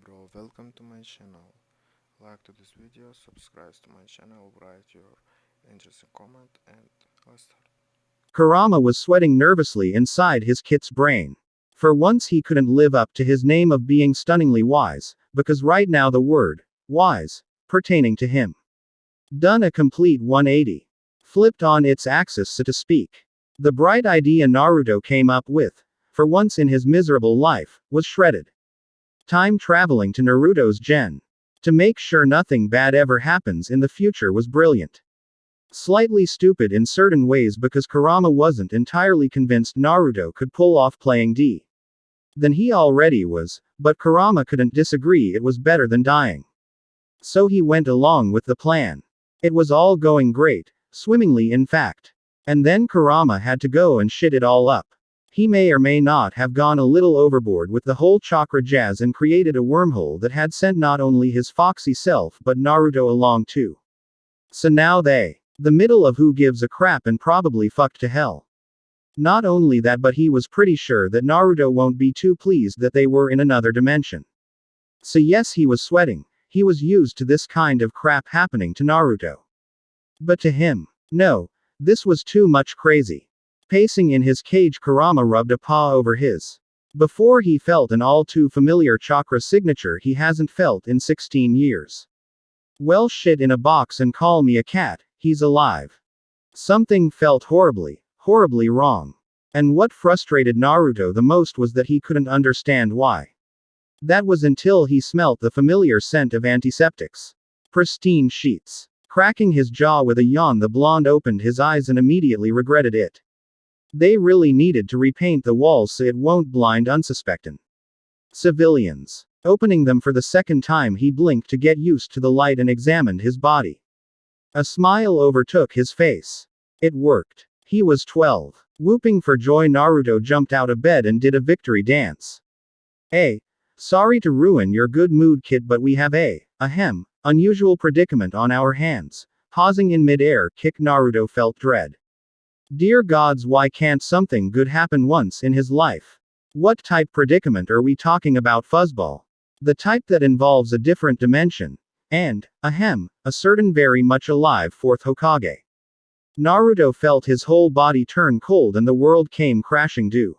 bro, welcome to my channel. Like to this video, subscribe to my channel, write your interesting comment and let's start. Kurama was sweating nervously inside his kit's brain. For once he couldn't live up to his name of being stunningly wise, because right now the word, wise, pertaining to him. Done a complete 180. Flipped on its axis so to speak. The bright idea Naruto came up with, for once in his miserable life, was shredded. Time traveling to Naruto's gen. To make sure nothing bad ever happens in the future was brilliant. Slightly stupid in certain ways because Kurama wasn't entirely convinced Naruto could pull off playing D. Then he already was, but Kurama couldn't disagree it was better than dying. So he went along with the plan. It was all going great, swimmingly in fact. And then Kurama had to go and shit it all up. He may or may not have gone a little overboard with the whole chakra jazz and created a wormhole that had sent not only his foxy self but Naruto along too. So now the middle of who gives a crap and probably fucked to hell. Not only that, but he was pretty sure that Naruto won't be too pleased that they were in another dimension. So yes, he was sweating. He was used to this kind of crap happening to Naruto. But to him, no. This was too much crazy. Pacing in his cage, Kurama rubbed a paw over his. Before he felt an all too familiar chakra signature he hasn't felt in 16 years. Well, shit in a box and call me a cat, he's alive. Something felt horribly, horribly wrong. And what frustrated Naruto the most was that he couldn't understand why. That was until he smelt the familiar scent of antiseptics. Pristine sheets. Cracking his jaw with a yawn, the blonde opened his eyes and immediately regretted it. They really needed to repaint the walls so it won't blind unsuspecting civilians. Opening them for the second time, he blinked to get used to the light and examined his body. A smile overtook his face. It worked. He was 12. Whooping for joy, Naruto jumped out of bed and did a victory dance. Sorry to ruin your good mood, kid, but we have unusual predicament on our hands. Pausing in midair, Naruto felt dread. Dear gods, why can't something good happen once in his life? What type predicament are we talking about, fuzzball? The type that involves a different dimension. And, a certain very much alive fourth Hokage. Naruto felt his whole body turn cold and the world came crashing due.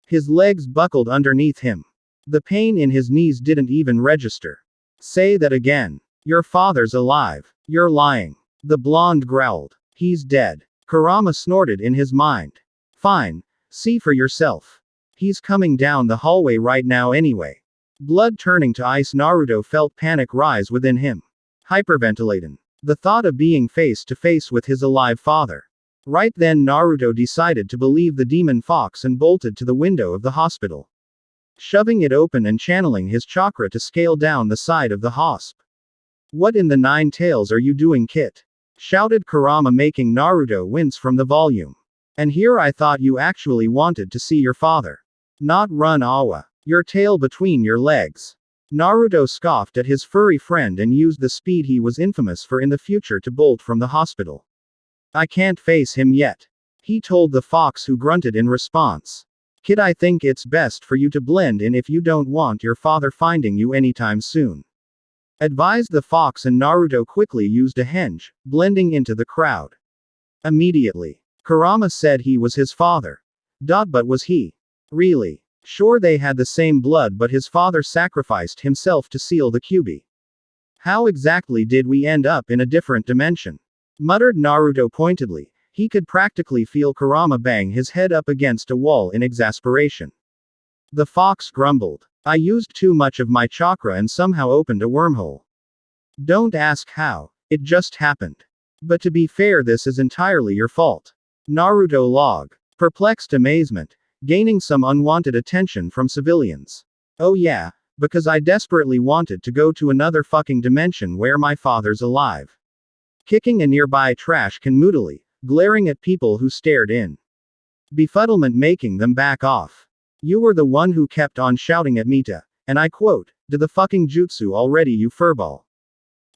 His legs buckled underneath him. The pain in his knees didn't even register. Say that again. Your father's alive. You're lying. The blonde growled. He's dead. Kurama snorted in his mind. Fine. See for yourself. He's coming down the hallway right now anyway. Blood turning to ice, Naruto felt panic rise within him. Hyperventilating. The thought of being face to face with his alive father. Right then Naruto decided to believe the demon fox and bolted to the window of the hospital. Shoving it open and channeling his chakra to scale down the side of the hosp. What in the nine tails are you doing, Kit? Shouted Kurama, making Naruto wince from the volume. And here I thought you actually wanted to see your father. Not run, Awa. Your tail between your legs. Naruto scoffed at his furry friend and used the speed he was infamous for in the future to bolt from the hospital. I can't face him yet. He told the fox, who grunted in response. Kid, I think it's best for you to blend in if you don't want your father finding you anytime soon. Advised the fox, and Naruto quickly used a henge, blending into the crowd. Immediately. Kurama said he was his father. But was he? Really? Sure, they had the same blood, but his father sacrificed himself to seal the QB. How exactly did we end up in a different dimension? Muttered Naruto pointedly. He could practically feel Kurama bang his head up against a wall in exasperation. The fox grumbled. I used too much of my chakra and somehow opened a wormhole. Don't ask how, it just happened. But to be fair, this is entirely your fault. Naruto log. Perplexed amazement. Gaining some unwanted attention from civilians. Oh yeah, because I desperately wanted to go to another fucking dimension where my father's alive. Kicking a nearby trash can moodily, glaring at people who stared in. Befuddlement making them back off. You were the one who kept on shouting at me to, and I quote, do the fucking jutsu already, you furball.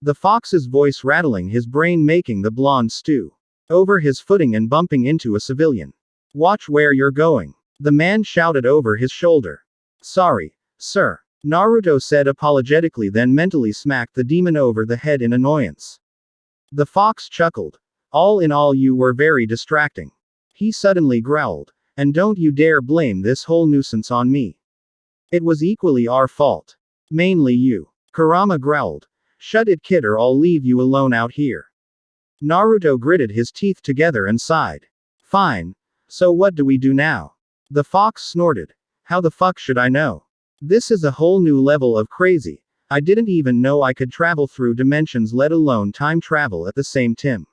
The fox's voice rattling his brain, making the blonde stew over his footing and bumping into a civilian. Watch where you're going. The man shouted over his shoulder. Sorry, sir. Naruto said apologetically, then mentally smacked the demon over the head in annoyance. The fox chuckled. All in all, you were very distracting. He suddenly growled. And don't you dare blame this whole nuisance on me. It was equally our fault. Mainly you. Kurama growled. Shut it, kid, or I'll leave you alone out here. Naruto gritted his teeth together and sighed. Fine. So what do we do now? The fox snorted. How the fuck should I know? This is a whole new level of crazy. I didn't even know I could travel through dimensions, let alone time travel at the same time.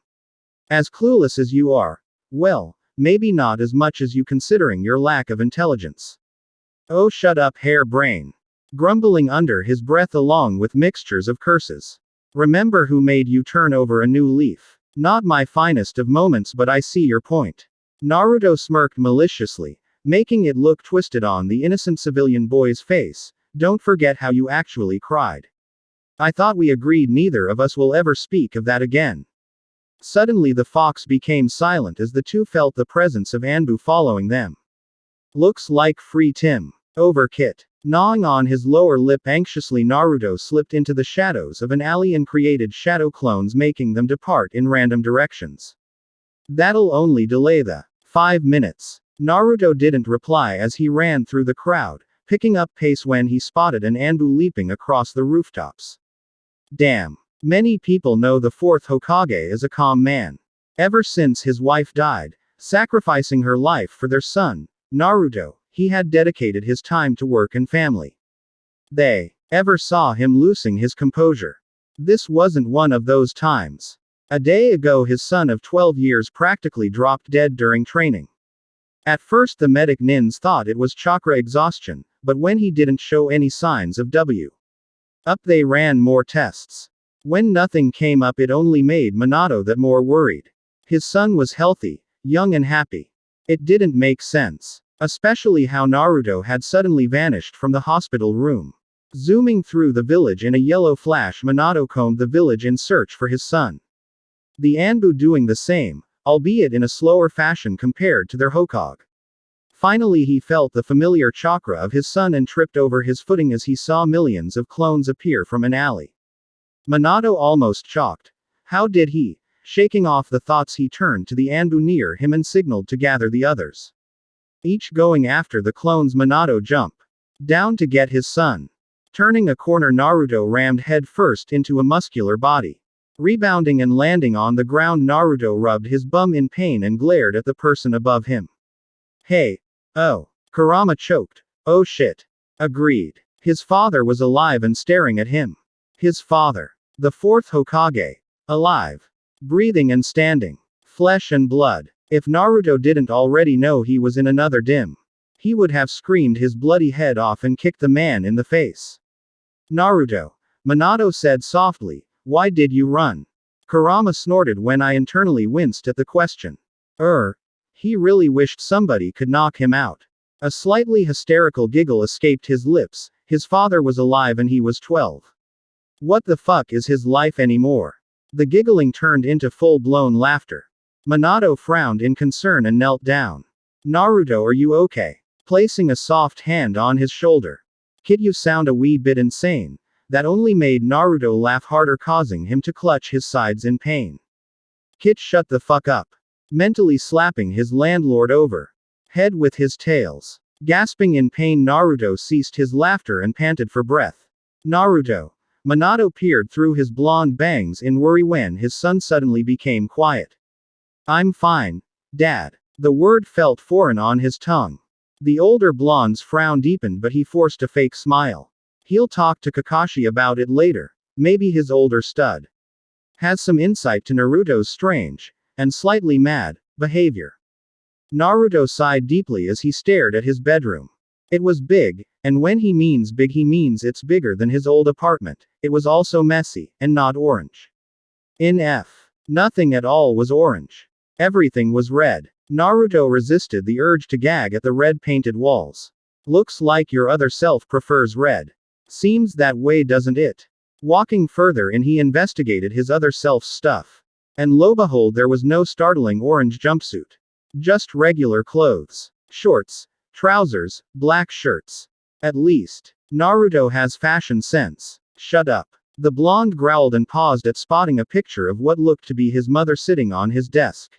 As clueless as you are. Well, maybe not as much as you, considering your lack of intelligence. Oh, shut up, hair brain. Grumbling under his breath along with mixtures of curses. Remember who made you turn over a new leaf. Not my finest of moments, but I see your point. Naruto smirked maliciously, making it look twisted on the innocent civilian boy's face. Don't forget how you actually cried. I thought we agreed neither of us will ever speak of that again. Suddenly the fox became silent as the two felt the presence of Anbu following them. Looks like free Tim. Over, Kit. Gnawing on his lower lip anxiously, Naruto slipped into the shadows of an alley and created shadow clones, making them depart in random directions. That'll only delay the 5 minutes. Naruto didn't reply as he ran through the crowd, picking up pace when he spotted an Anbu leaping across the rooftops. Damn. Many people know the fourth Hokage as a calm man. Ever since his wife died, sacrificing her life for their son, Naruto, he had dedicated his time to work and family. They ever saw him losing his composure. This wasn't one of those times. A day ago, his son of 12 years practically dropped dead during training. At first, the medic nins thought it was chakra exhaustion, but when he didn't show any signs of up, they ran more tests. When nothing came up, it only made Minato that more worried. His son was healthy, young and happy. It didn't make sense. Especially how Naruto had suddenly vanished from the hospital room. Zooming through the village in a yellow flash, Minato combed the village in search for his son. The Anbu doing the same, albeit in a slower fashion compared to their Hokage. Finally he felt the familiar chakra of his son and tripped over his footing as he saw millions of clones appear from an alley. Minato almost shocked. How did he? Shaking off the thoughts, he turned to the Anbu near him and signaled to gather the others. Each going after the clones, Minato jumped down to get his son. Turning a corner, Naruto rammed head first into a muscular body. Rebounding and landing on the ground, Naruto rubbed his bum in pain and glared at the person above him. Hey. Oh. Kurama choked. Oh shit. Agreed. His father was alive and staring at him. His father. The fourth Hokage. Alive. Breathing and standing. Flesh and blood. If Naruto didn't already know he was in another dim, he would have screamed his bloody head off and kicked the man in the face. Naruto. Minato said softly, why did you run? Kurama snorted when I internally winced at the question. He really wished somebody could knock him out. A slightly hysterical giggle escaped his lips. His father was alive and he was 12. What the fuck is his life anymore? The giggling turned into full-blown laughter. Minato frowned in concern and knelt down. Naruto, are you okay? Placing a soft hand on his shoulder. Kid, you sound a wee bit insane. That only made Naruto laugh harder, causing him to clutch his sides in pain. Kid, shut the fuck up. Mentally slapping his landlord over head with his tails. Gasping in pain, Naruto ceased his laughter and panted for breath. Naruto. Minato peered through his blonde bangs in worry when his son suddenly became quiet. I'm fine, Dad. The word felt foreign on his tongue. The older blonde's frown deepened, but he forced a fake smile. He'll talk to Kakashi about it later. Maybe his older stud has some insight to Naruto's strange and slightly mad behavior. Naruto sighed deeply as he stared at his bedroom. It was big, and when he means big, he means it's bigger than his old apartment. It was also messy, and not orange. Nothing at all was orange. Everything was red. Naruto resisted the urge to gag at the red-painted walls. Looks like your other self prefers red. Seems that way, doesn't it? Walking further in, he investigated his other self's stuff. And lo behold, there was no startling orange jumpsuit. Just regular clothes. Shorts, trousers, black shirts. At least, Naruto has fashion sense. Shut up. The blonde growled and paused at spotting a picture of what looked to be his mother sitting on his desk.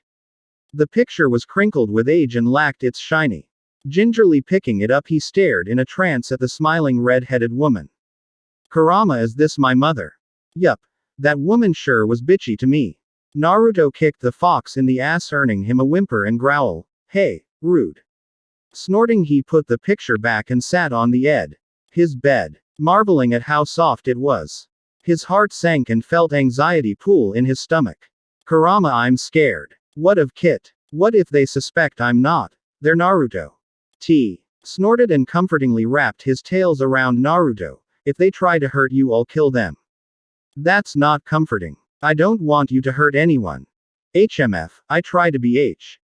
The picture was crinkled with age and lacked its shiny. Gingerly picking it up, he stared in a trance at the smiling red-headed woman. Kurama, is this my mother? Yup. That woman sure was bitchy to me. Naruto kicked the fox in the ass, earning him a whimper and growl. Hey, rude. Snorting, he put the picture back and sat on the edge. His bed, marveling at how soft it was. His heart sank and felt anxiety pool in his stomach. Kurama, I'm scared. What of Kit? What if they suspect I'm not their Naruto? Snorted and comfortingly wrapped his tails around Naruto. If they try to hurt you, I'll kill them. That's not comforting. I don't want you to hurt anyone. HMF, I try to be H.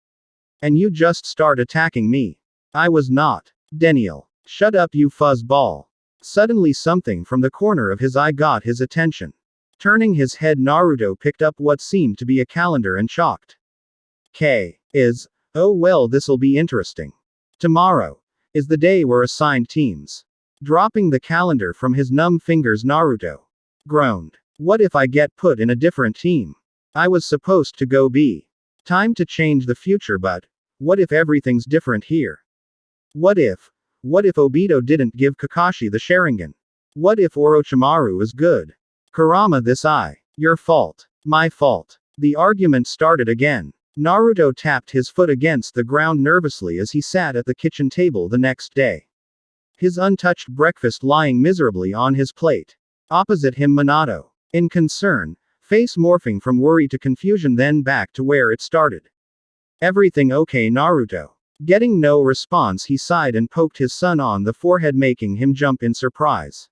And you just start attacking me. I was not. Daniel. Shut up, you fuzzball. Suddenly something from the corner of his eye got his attention. Turning his head, Naruto picked up what seemed to be a calendar and shocked. Oh well, this'll be interesting. Tomorrow is the day we're assigned teams. Dropping the calendar from his numb fingers, Naruto groaned. What if I get put in a different team? I was supposed to go B. Time to change the future, but what if everything's different here? What if Obito didn't give Kakashi the Sharingan? What if Orochimaru is good? Kurama, your fault. My fault. The argument started again. Naruto tapped his foot against the ground nervously as he sat at the kitchen table the next day. His untouched breakfast lying miserably on his plate. Opposite him, Minato. In concern, face morphing from worry to confusion, then back to where it started. Everything okay, Naruto? Getting no response, he sighed and poked his son on the forehead, making him jump in surprise.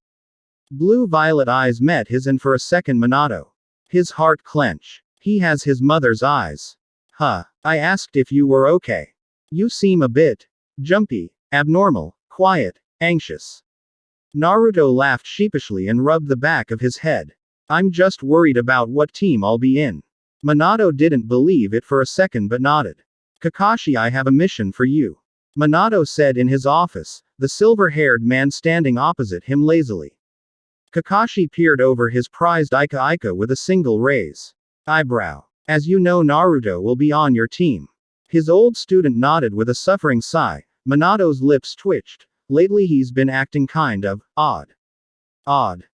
Blue-violet eyes met his, and for a second Minato. His heart clenched. He has his mother's eyes. I asked if you were okay. You seem a bit jumpy, abnormal, quiet, anxious. Naruto laughed sheepishly and rubbed the back of his head. I'm just worried about what team I'll be in. Minato didn't believe it for a second but nodded. Kakashi, I have a mission for you. Minato said in his office, the silver-haired man standing opposite him lazily. Kakashi peered over his prized Ika with a single raise eyebrow. As you know, Naruto will be on your team. His old student nodded with a suffering sigh. Minato's lips twitched. Lately he's been acting kind of odd.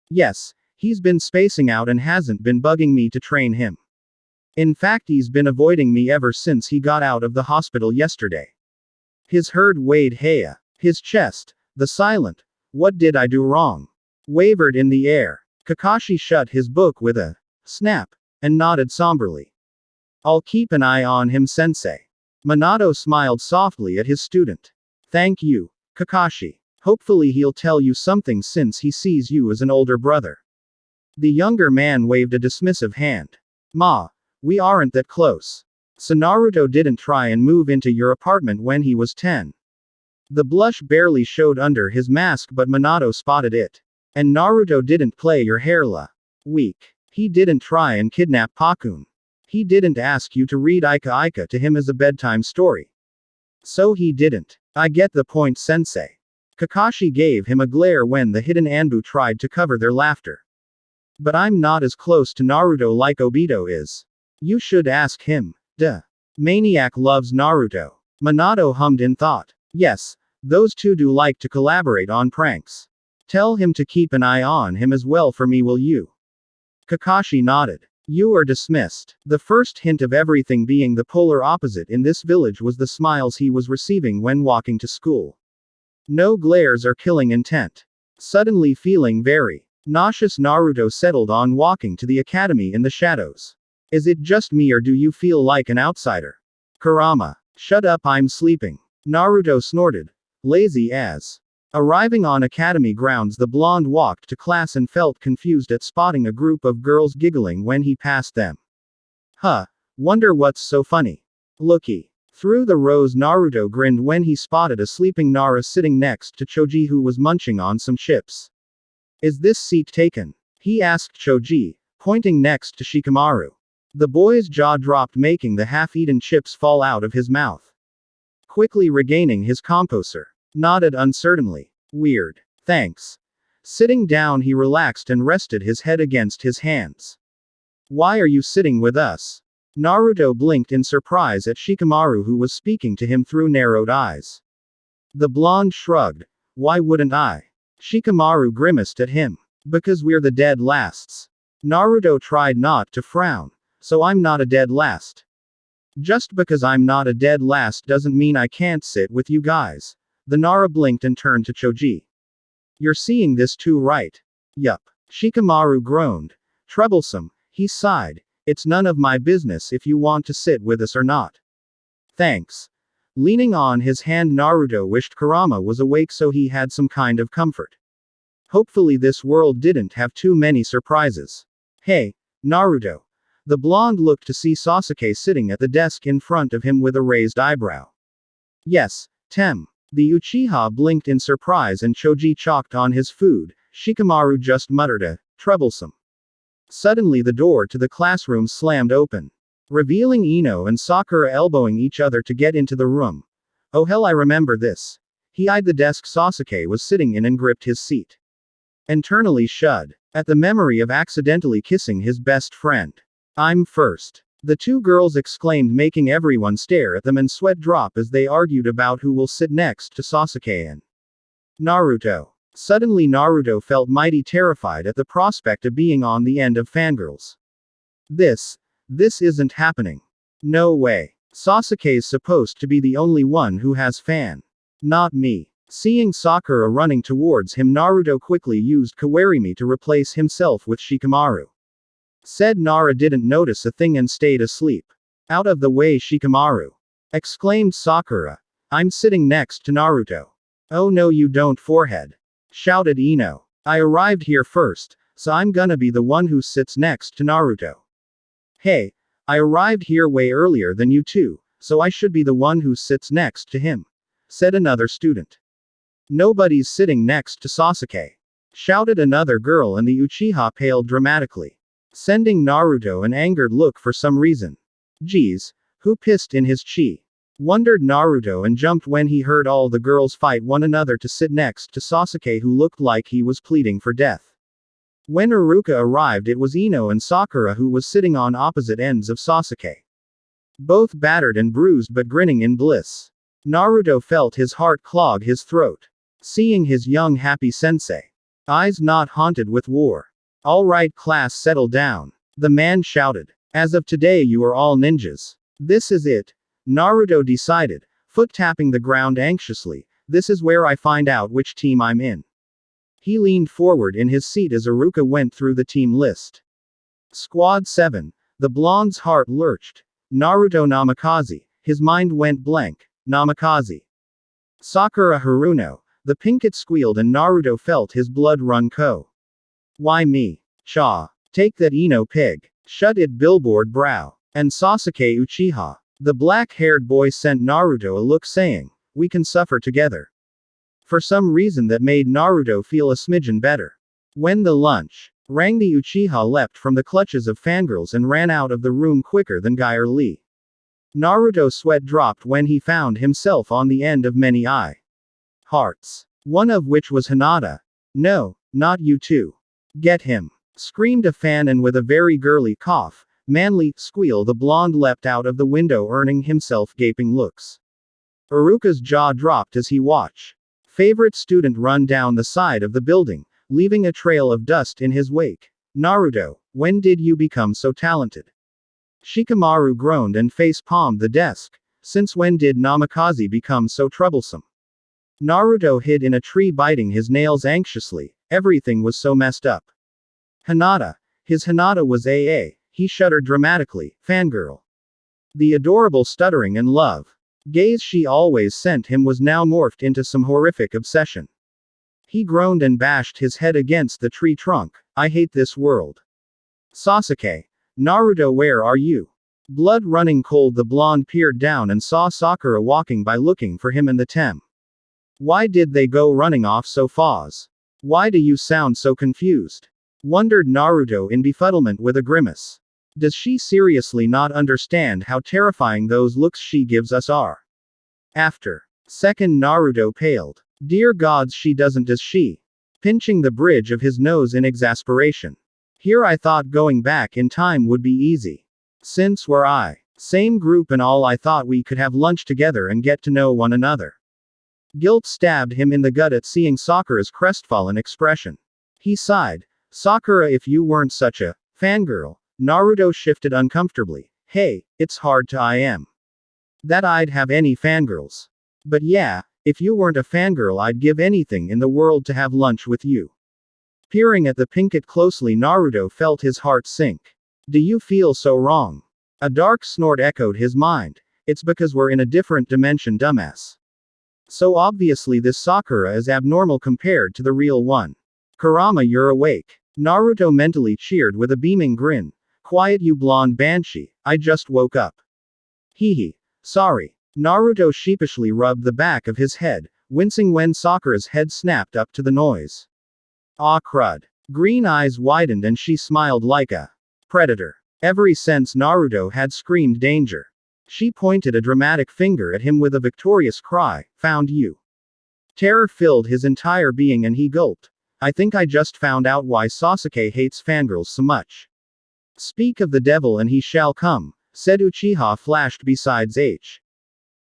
Yes, he's been spacing out and hasn't been bugging me to train him. In fact, he's been avoiding me ever since he got out of the hospital yesterday. His head weighed high. His chest, the silent, what did I do wrong? Wavered in the air. Kakashi shut his book with a snap and nodded somberly. I'll keep an eye on him, sensei. Minato smiled softly at his student. Thank you, Kakashi. Hopefully he'll tell you something since he sees you as an older brother. The younger man waved a dismissive hand. Ma, we aren't that close. So Naruto didn't try and move into your apartment when he was 10. The blush barely showed under his mask, but Minato spotted it. And Naruto didn't play your hair weak. He didn't try and kidnap Pakun. He didn't ask you to read Ika to him as a bedtime story. So he didn't. I get the point, sensei. Kakashi gave him a glare when the hidden Anbu tried to cover their laughter. But I'm not as close to Naruto like Obito is. You should ask him. Duh. Maniac loves Naruto. Minato hummed in thought. Yes, those two do like to collaborate on pranks. Tell him to keep an eye on him as well for me, will you? Kakashi nodded. You are dismissed. The first hint of everything being the polar opposite in this village was the smiles he was receiving when walking to school. No glares or killing intent. Suddenly feeling very nauseous, Naruto settled on walking to the academy in the shadows. Is it just me, or do you feel like an outsider? Kurama. Shut up, I'm sleeping. Naruto snorted. Lazy as. Arriving on academy grounds, the blonde walked to class and felt confused at spotting a group of girls giggling when he passed them. Wonder what's so funny. Looky. Through the rows, Naruto grinned when he spotted a sleeping Nara sitting next to Choji, who was munching on some chips. Is this seat taken? He asked Choji, pointing next to Shikamaru. The boy's jaw dropped, making the half-eaten chips fall out of his mouth. Quickly regaining his composure, nodded uncertainly. Weird. Thanks. Sitting down, he relaxed and rested his head against his hands. Why are you sitting with us? Naruto blinked in surprise at Shikamaru, who was speaking to him through narrowed eyes. The blonde shrugged. Why wouldn't I? Shikamaru grimaced at him. Because we're the dead lasts. Naruto tried not to frown. So I'm not a dead last. Just because I'm not a dead last doesn't mean I can't sit with you guys. The Nara blinked and turned to Choji. You're seeing this too, right? Yup. Shikamaru groaned. Troublesome, he sighed. It's none of my business if you want to sit with us or not. Thanks. Leaning on his hand, Naruto wished Kurama was awake so he had some kind of comfort. Hopefully this world didn't have too many surprises. Hey, Naruto. The blonde looked to see Sasuke sitting at the desk in front of him with a raised eyebrow. Yes, Tem. The Uchiha blinked in surprise and Choji chalked on his food. Shikamaru just muttered a, troublesome. Suddenly the door to the classroom slammed open, revealing Ino and Sakura elbowing each other to get into the room. Oh hell, I remember this. He eyed the desk Sasuke was sitting in and gripped his seat. Internally shuddered at the memory of accidentally kissing his best friend. I'm first. The two girls exclaimed, making everyone stare at them and sweat drop as they argued about who will sit next to Sasuke and Naruto. Suddenly Naruto felt mighty terrified at the prospect of being on the end of fangirls. This isn't happening. No way. Sasuke's supposed to be the only one who has fan. Not me. Seeing Sakura running towards him, Naruto quickly used Kawarimi to replace himself with Shikamaru. Said Nara didn't notice a thing and stayed asleep. Out of the way, Shikamaru. Exclaimed Sakura. I'm sitting next to Naruto. Oh no you don't, forehead. Shouted Ino. I arrived here first, so I'm gonna be the one who sits next to Naruto. Hey, I arrived here way earlier than you two, so I should be the one who sits next to him. Said another student. Nobody's sitting next to Sasuke. Shouted another girl, and the Uchiha paled dramatically, sending Naruto an angered look for some reason. Geez, who pissed in his chi? Wondered Naruto and jumped when he heard all the girls fight one another to sit next to Sasuke, who looked like he was pleading for death. When Iruka arrived, it was Ino and Sakura who was sitting on opposite ends of Sasuke. Both battered and bruised but grinning in bliss. Naruto felt his heart clog his throat, seeing his young happy sensei. Eyes not haunted with war. All right class, settle down. The man shouted. As of today you are all ninjas. This is it. Naruto decided, foot tapping the ground anxiously. This is where I find out which team I'm in. He leaned forward in his seat as Iruka went through the team list. Squad 7. The blonde's heart lurched. Naruto Namikaze. His mind went blank. Namikaze. Sakura Haruno. The pinkett squealed and Naruto felt his blood run cold. Why me? Cha. Take that, Ino pig. Shut it, billboard brow. And Sasuke Uchiha. The black-haired boy sent Naruto a look saying, we can suffer together. For some reason that made Naruto feel a smidgen better. When the lunch rang, the Uchiha leapt from the clutches of fangirls and ran out of the room quicker than Guy or Lee. Naruto's sweat dropped when he found himself on the end of many hearts. One of which was Hinata. No, not you two. Get him. Screamed a fan, and with a very girly cough, manly squeal, the blonde leapt out of the window, earning himself gaping looks. Iruka's jaw dropped as he watched favorite student run down the side of the building, leaving a trail of dust in his wake. Naruto, when did you become so talented? Shikamaru groaned and face-palmed the desk. Since when did Namikaze become so troublesome? Naruto hid in a tree, biting his nails anxiously. Everything was so messed up. Hinata. His Hinata was AA. He shuddered dramatically. Fangirl. The adorable stuttering and love gaze she always sent him was now morphed into some horrific obsession. He groaned and bashed his head against the tree trunk. I hate this world. Sasuke. Naruto, where are you? Blood running cold, the blonde peered down and saw Sakura walking by, looking for him and the Tem. Why did they go running off so fast? Why do you sound so confused? Wondered Naruto in befuddlement with a grimace. Does she seriously not understand how terrifying those looks she gives us are? After second, Naruto paled. Dear gods, she doesn't, does she? pinching the bridge of his nose in exasperation. Here I thought going back in time would be easy. Since we're same group and all, I thought we could have lunch together and get to know one another. Guilt stabbed him in the gut at seeing Sakura's crestfallen expression. He sighed. Sakura, if you weren't such a fangirl. Naruto shifted uncomfortably. Hey, it's hard to I am. That I'd have any fangirls. But yeah, if you weren't a fangirl, I'd give anything in the world to have lunch with you. Peering at the Pinkett closely, Naruto felt his heart sink. Do you feel so wrong? A dark snort echoed his mind. It's because we're in a different dimension, dumbass. So obviously this Sakura is abnormal compared to the real one. Kurama, you're awake. Naruto mentally cheered with a beaming grin. Quiet, you blonde banshee, I just woke up. Hee. Sorry. Naruto sheepishly rubbed the back of his head, wincing when Sakura's head snapped up to the noise. Ah crud. Green eyes widened and she smiled like a predator. Every sense Naruto had screamed danger. She pointed a dramatic finger at him with a victorious cry, found you. Terror filled his entire being and he gulped. I think I just found out why Sasuke hates fangirls so much. Speak of the devil and he shall come, said Uchiha flashed besides H.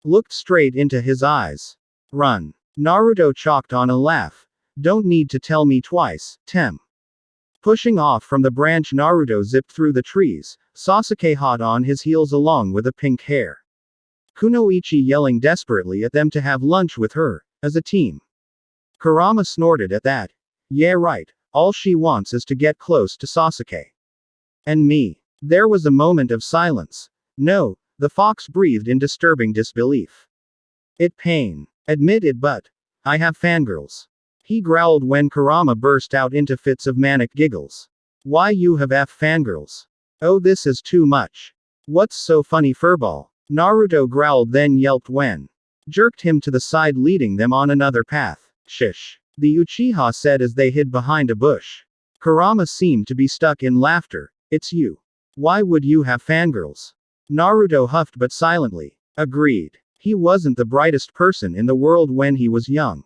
Looked straight into his eyes. Run. Naruto chalked on a laugh. Don't need to tell me twice, Tem. Pushing off from the branch, Naruto zipped through the trees, Sasuke hot on his heels along with a pink hair. Kunoichi yelling desperately at them to have lunch with her, as a team. Kurama snorted at that. Yeah right, all she wants is to get close to Sasuke. And me. There was a moment of silence. No, the fox breathed in disturbing disbelief. It pain. Admit it, but I have fangirls. He growled when Kurama burst out into fits of manic giggles. Why you have fangirls? Oh, this is too much. What's so funny, furball? Naruto growled then yelped when jerked him to the side, leading them on another path. Shish. The Uchiha said as they hid behind a bush. Kurama seemed to be stuck in laughter. It's you. Why would you have fangirls? Naruto huffed but silently. Agreed. He wasn't the brightest person in the world when he was young.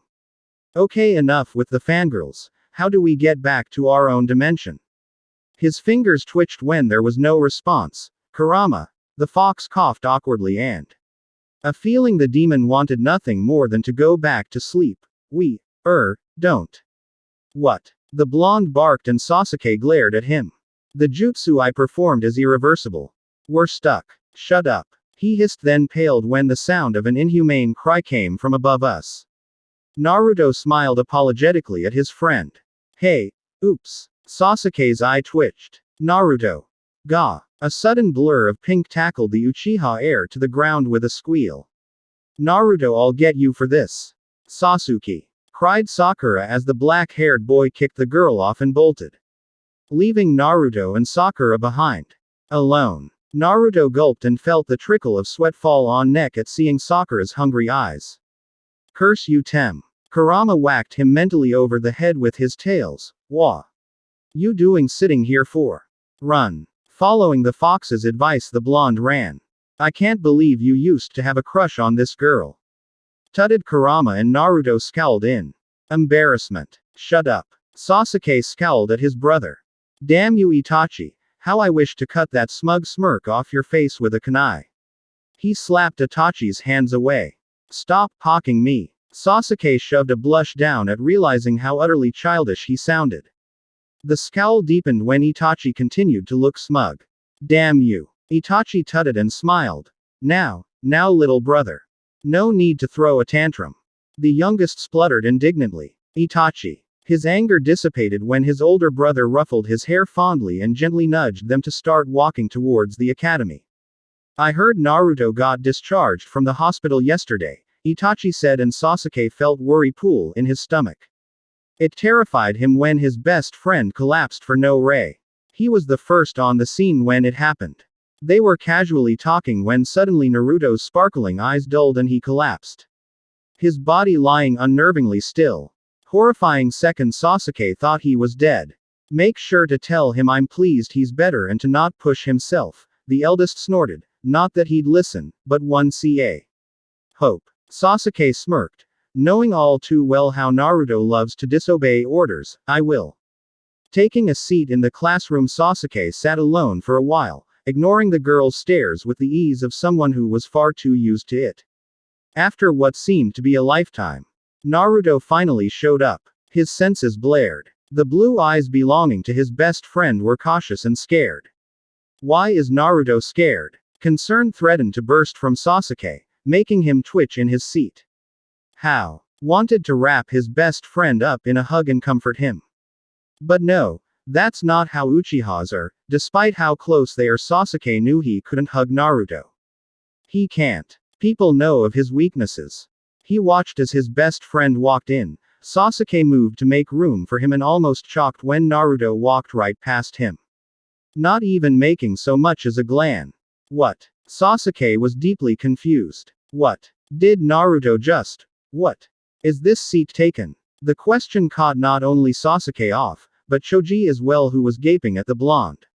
Okay, enough with the fangirls. How do we get back to our own dimension? His fingers twitched when there was no response. Kurama. The fox coughed awkwardly and a feeling the demon wanted nothing more than to go back to sleep. We don't. What? The blonde barked and Sasuke glared at him. The jutsu I performed is irreversible. We're stuck. Shut up. He hissed then paled when the sound of an inhumane cry came from above us. Naruto smiled apologetically at his friend. Hey, oops. Sasuke's eye twitched. Naruto. Gah. A sudden blur of pink tackled the Uchiha heir to the ground with a squeal. Naruto, I'll get you for this. Sasuke. Cried Sakura as the black-haired boy kicked the girl off and bolted, leaving Naruto and Sakura behind. Alone. Naruto gulped and felt the trickle of sweat fall on neck at seeing Sakura's hungry eyes. Curse you, Tem. Kurama whacked him mentally over the head with his tails. Wha? You doing sitting here for? Run. Following the fox's advice, the blonde ran. I can't believe you used to have a crush on this girl. Tutted Kurama and Naruto scowled in embarrassment. Shut up. Sasuke scowled at his brother. Damn you, Itachi. How I wish to cut that smug smirk off your face with a kunai. He slapped Itachi's hands away. Stop pocking me. Sasuke shoved a blush down at realizing how utterly childish he sounded. The scowl deepened when Itachi continued to look smug. Damn you. Itachi tutted and smiled. Now, little brother. No need to throw a tantrum. The youngest spluttered indignantly. Itachi. His anger dissipated when his older brother ruffled his hair fondly and gently nudged them to start walking towards the academy. I heard Naruto got discharged from the hospital yesterday, Itachi said, and Sasuke felt worry pool in his stomach. It terrified him when his best friend collapsed for no ray. He was the first on the scene when it happened. They were casually talking when suddenly Naruto's sparkling eyes dulled and he collapsed, his body lying unnervingly still. Horrifying second, Sasuke thought he was dead. Make sure to tell him I'm pleased he's better and to not push himself, the eldest snorted. Not that he'd listen, but one ca. Hope. Sasuke smirked. knowing all too well how Naruto loves to disobey orders, I will. Taking a seat in the classroom, Sasuke sat alone for a while, ignoring the girl's stares with the ease of someone who was far too used to it. After what seemed to be a lifetime, Naruto finally showed up. His senses blared. The blue eyes belonging to his best friend were cautious and scared. Why is Naruto scared? Concern threatened to burst from Sasuke, making him twitch in his seat. How? Wanted to wrap his best friend up in a hug and comfort him. But no, that's not how Uchihas are. Despite how close they are, Sasuke knew he couldn't hug Naruto. He can't. People know of his weaknesses. He watched as his best friend walked in. Sasuke moved to make room for him and almost shocked when Naruto walked right past him. Not even making so much as a glance. What? Sasuke was deeply confused. What? Did Naruto just? What? Is this seat taken? The question caught not only Sasuke off, but Choji as well, who was gaping at the blonde.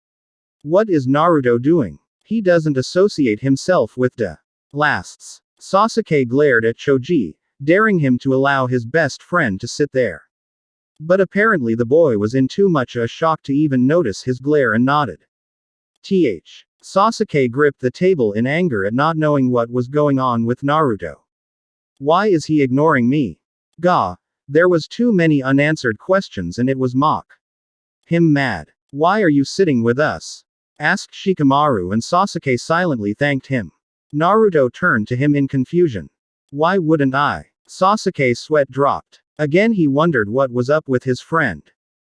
What is Naruto doing? He doesn't associate himself with the lasts. Sasuke glared at Choji, daring him to allow his best friend to sit there. But apparently the boy was in too much a shock to even notice his glare and nodded. Sasuke gripped the table in anger at not knowing what was going on with Naruto. Why is he ignoring me? Gah. There was too many unanswered questions and it was mock. Him mad. Why are you sitting with us? Asked Shikamaru, and Sasuke silently thanked him. Naruto turned to him in confusion. Why wouldn't I? Sasuke's sweat dropped. Again he wondered what was up with his friend.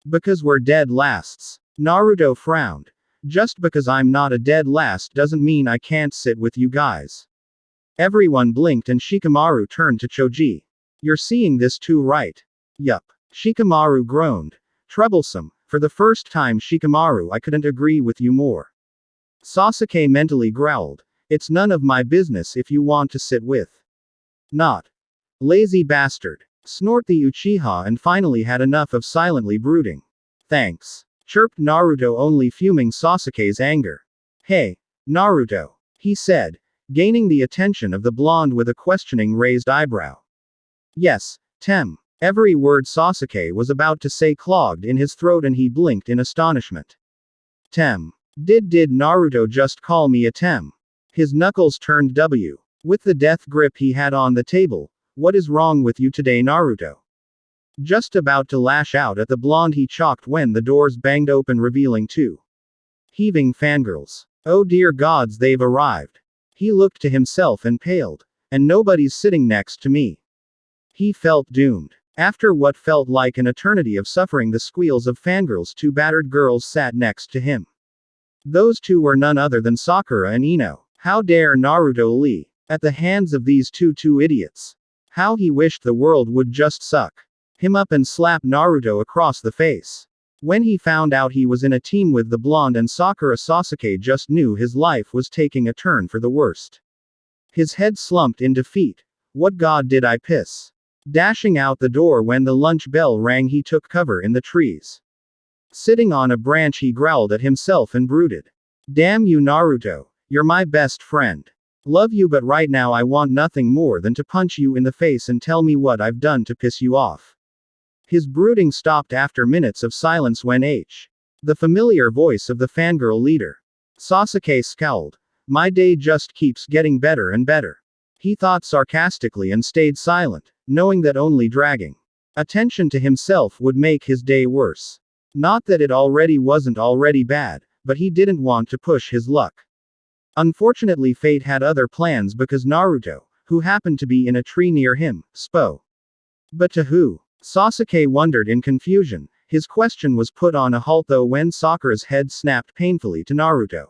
Because we're dead lasts. Naruto frowned. Just because I'm not a dead last doesn't mean I can't sit with you guys. Everyone blinked and Shikamaru turned to Choji. You're seeing this too, right? Yup. Shikamaru groaned. Troublesome. For the first time, Shikamaru, I couldn't agree with you more. Sasuke mentally growled. It's none of my business if you want to sit with. Not. Lazy bastard. Snort the Uchiha and finally had enough of silently brooding. Thanks. Chirped Naruto, only fuming Sasuke's anger. Hey, Naruto, he said, gaining the attention of the blonde with a questioning raised eyebrow. Yes, Tem. Every word Sasuke was about to say clogged in his throat and he blinked in astonishment. Tem. Did Naruto just call me a Tem? His knuckles turned W. With the death grip he had on the table. What is wrong with you today, Naruto? Just about to lash out at the blonde, he chocked when the doors banged open, revealing two heaving fangirls. Oh dear gods, they've arrived. He looked to himself and paled. And nobody's sitting next to me. He felt doomed. After what felt like an eternity of suffering the squeals of fangirls, two battered girls sat next to him. Those two were none other than Sakura and Ino. How dare Naruto leave at the hands of these two idiots. How he wished the world would just suck him up and slap Naruto across the face. When he found out he was in a team with the blonde and Sakura, Sasuke just knew his life was taking a turn for the worst. His head slumped in defeat. What god did I piss? Dashing out the door when the lunch bell rang, he took cover in the trees. Sitting on a branch, he growled at himself and brooded. Damn you, Naruto. You're my best friend. Love you, but right now I want nothing more than to punch you in the face and tell me what I've done to piss you off. His brooding stopped after minutes of silence when the familiar voice of the fangirl leader. Sasuke scowled. My day just keeps getting better and better. He thought sarcastically and stayed silent, knowing that only dragging attention to himself would make his day worse. Not that it already wasn't already bad, but he didn't want to push his luck. Unfortunately, fate had other plans because Naruto, who happened to be in a tree near him, spoke. But to who? Sasuke wondered in confusion. His question was put on a halt though when Sakura's head snapped painfully to Naruto.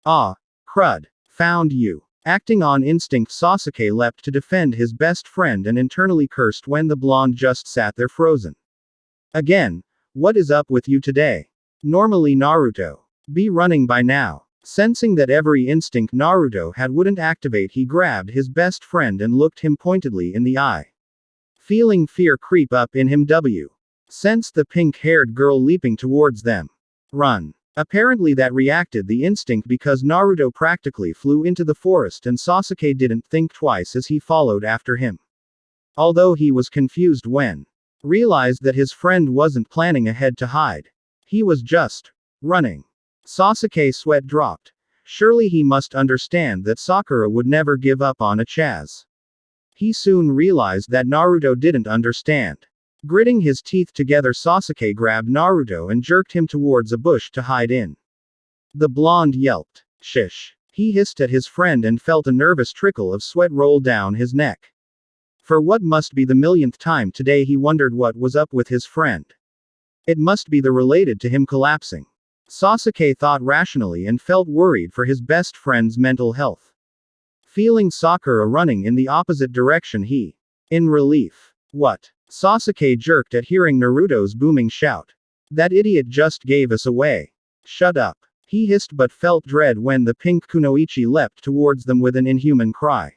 Ah, crud. Found you. Acting on instinct, Sasuke leapt to defend his best friend and internally cursed when the blonde just sat there frozen. Again. What is up with you today? Normally Naruto be running by now. Sensing that every instinct Naruto had wouldn't activate, he grabbed his best friend and looked him pointedly in the eye. Feeling fear creep up in him, sensed the pink-haired girl leaping towards them. Run. Apparently that reacted the instinct because Naruto practically flew into the forest and Sasuke didn't think twice as he followed after him. Although he was confused when realized that his friend wasn't planning ahead to hide. He was just running. Sasuke's sweat dropped. Surely he must understand that Sakura would never give up on a Chaz. He soon realized that Naruto didn't understand. Gritting his teeth together, Sasuke grabbed Naruto and jerked him towards a bush to hide in. The blonde yelped. Shish. He hissed at his friend and felt a nervous trickle of sweat roll down his neck. For what must be the millionth time today, he wondered what was up with his friend. It must be the related to him collapsing. Sasuke thought rationally and felt worried for his best friend's mental health. Feeling Sakura running in the opposite direction, in relief. What? Sasuke jerked at hearing Naruto's booming shout. That idiot just gave us away. Shut up. He hissed but felt dread when the pink kunoichi leapt towards them with an inhuman cry.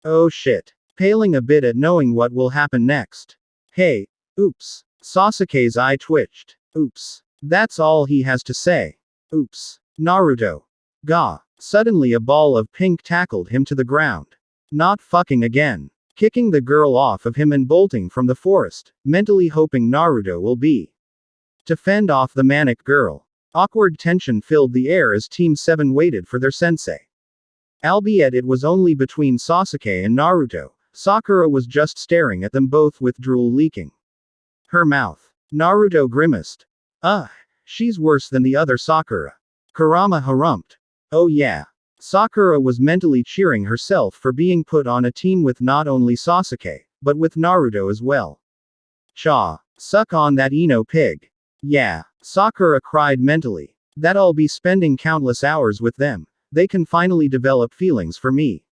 Oh shit. Paling a bit at knowing what will happen next. Hey, oops. Sasuke's eye twitched. Oops. That's all he has to say. Oops. Naruto. Gah. Suddenly a ball of pink tackled him to the ground. Not fucking again. Kicking the girl off of him and bolting from the forest, mentally hoping Naruto will be to fend off the manic girl. Awkward tension filled the air as Team 7 waited for their sensei. Albeit it was only between Sasuke and Naruto, Sakura was just staring at them both with drool leaking her mouth. Naruto grimaced. Ugh, she's worse than the other Sakura. Kurama harumphed. Oh yeah. Sakura was mentally cheering herself for being put on a team with not only Sasuke, but with Naruto as well. Cha. Suck on that Ino pig. Yeah. Sakura cried mentally. That I'll be spending countless hours with them. They can finally develop feelings for me.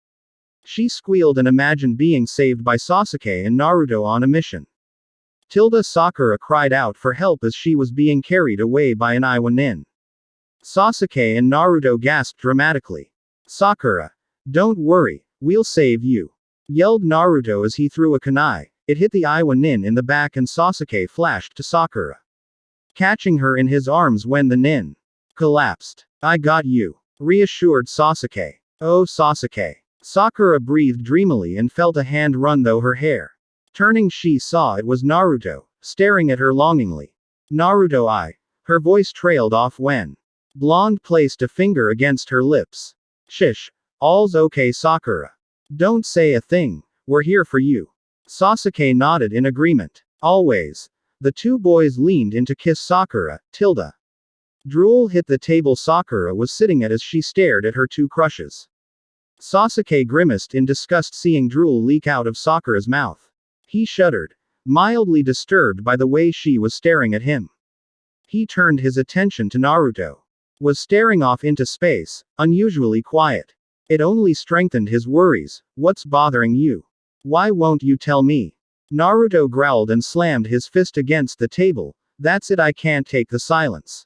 She squealed and imagined being saved by Sasuke and Naruto on a mission. Sakura cried out for help as she was being carried away by an Iwa nin. Sasuke and Naruto gasped dramatically. Sakura. Don't worry, we'll save you. Yelled Naruto as he threw a kunai. It hit the Iwa nin in the back and Sasuke flashed to Sakura, catching her in his arms when the nin collapsed. I got you. Reassured Sasuke. Oh Sasuke. Sakura breathed dreamily and felt a hand run through her hair. Turning, she saw it was Naruto, staring at her longingly. Naruto, her voice trailed off when Blonde placed a finger against her lips. Shish. All's okay Sakura. Don't say a thing, we're here for you. Sasuke nodded in agreement. Always. The two boys leaned in to kiss Sakura. Drool hit the table Sakura was sitting at as she stared at her two crushes. Sasuke grimaced in disgust seeing drool leak out of Sakura's mouth. He shuddered, mildly disturbed by the way she was staring at him. He turned his attention to Naruto. Was staring off into space, unusually quiet. It only strengthened his worries. What's bothering you? Why won't you tell me? Naruto growled and slammed his fist against the table. That's it, I can't take the silence.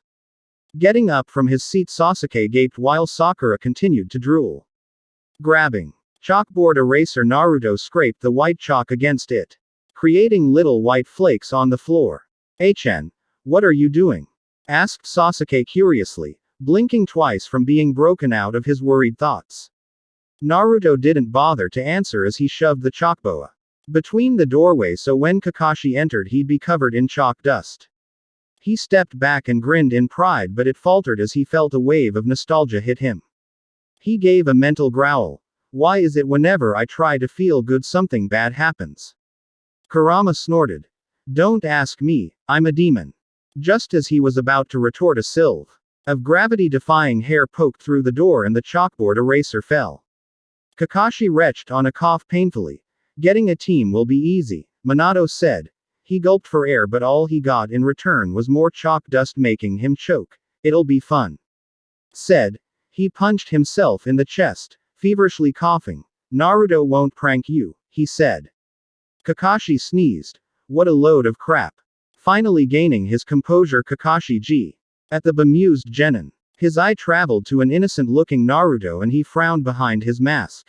Getting up from his seat, Sasuke gaped while Sakura continued to drool. Grabbing chalkboard eraser, Naruto scraped the white chalk against it, creating little white flakes on the floor. "Chen, what are you doing?" asked Sasuke curiously, blinking twice from being broken out of his worried thoughts. Naruto didn't bother to answer as he shoved the chalkboa between the doorway so when Kakashi entered he'd be covered in chalk dust. He stepped back and grinned in pride, but it faltered as he felt a wave of nostalgia hit him. He gave a mental growl. Why is it whenever I try to feel good something bad happens? Kurama snorted. Don't ask me, I'm a demon. Just as he was about to retort, a sylve of gravity-defying hair poked through the door and the chalkboard eraser fell. Kakashi retched on a cough painfully. Getting a team will be easy, Minato said. He gulped for air, but all he got in return was more chalk dust making him choke. It'll be fun. Said. He punched himself in the chest, feverishly coughing. Naruto won't prank you, he said. Kakashi sneezed. What a load of crap. Finally gaining his composure, Kakashi G. At the bemused genin. His eye traveled to an innocent-looking Naruto and he frowned behind his mask.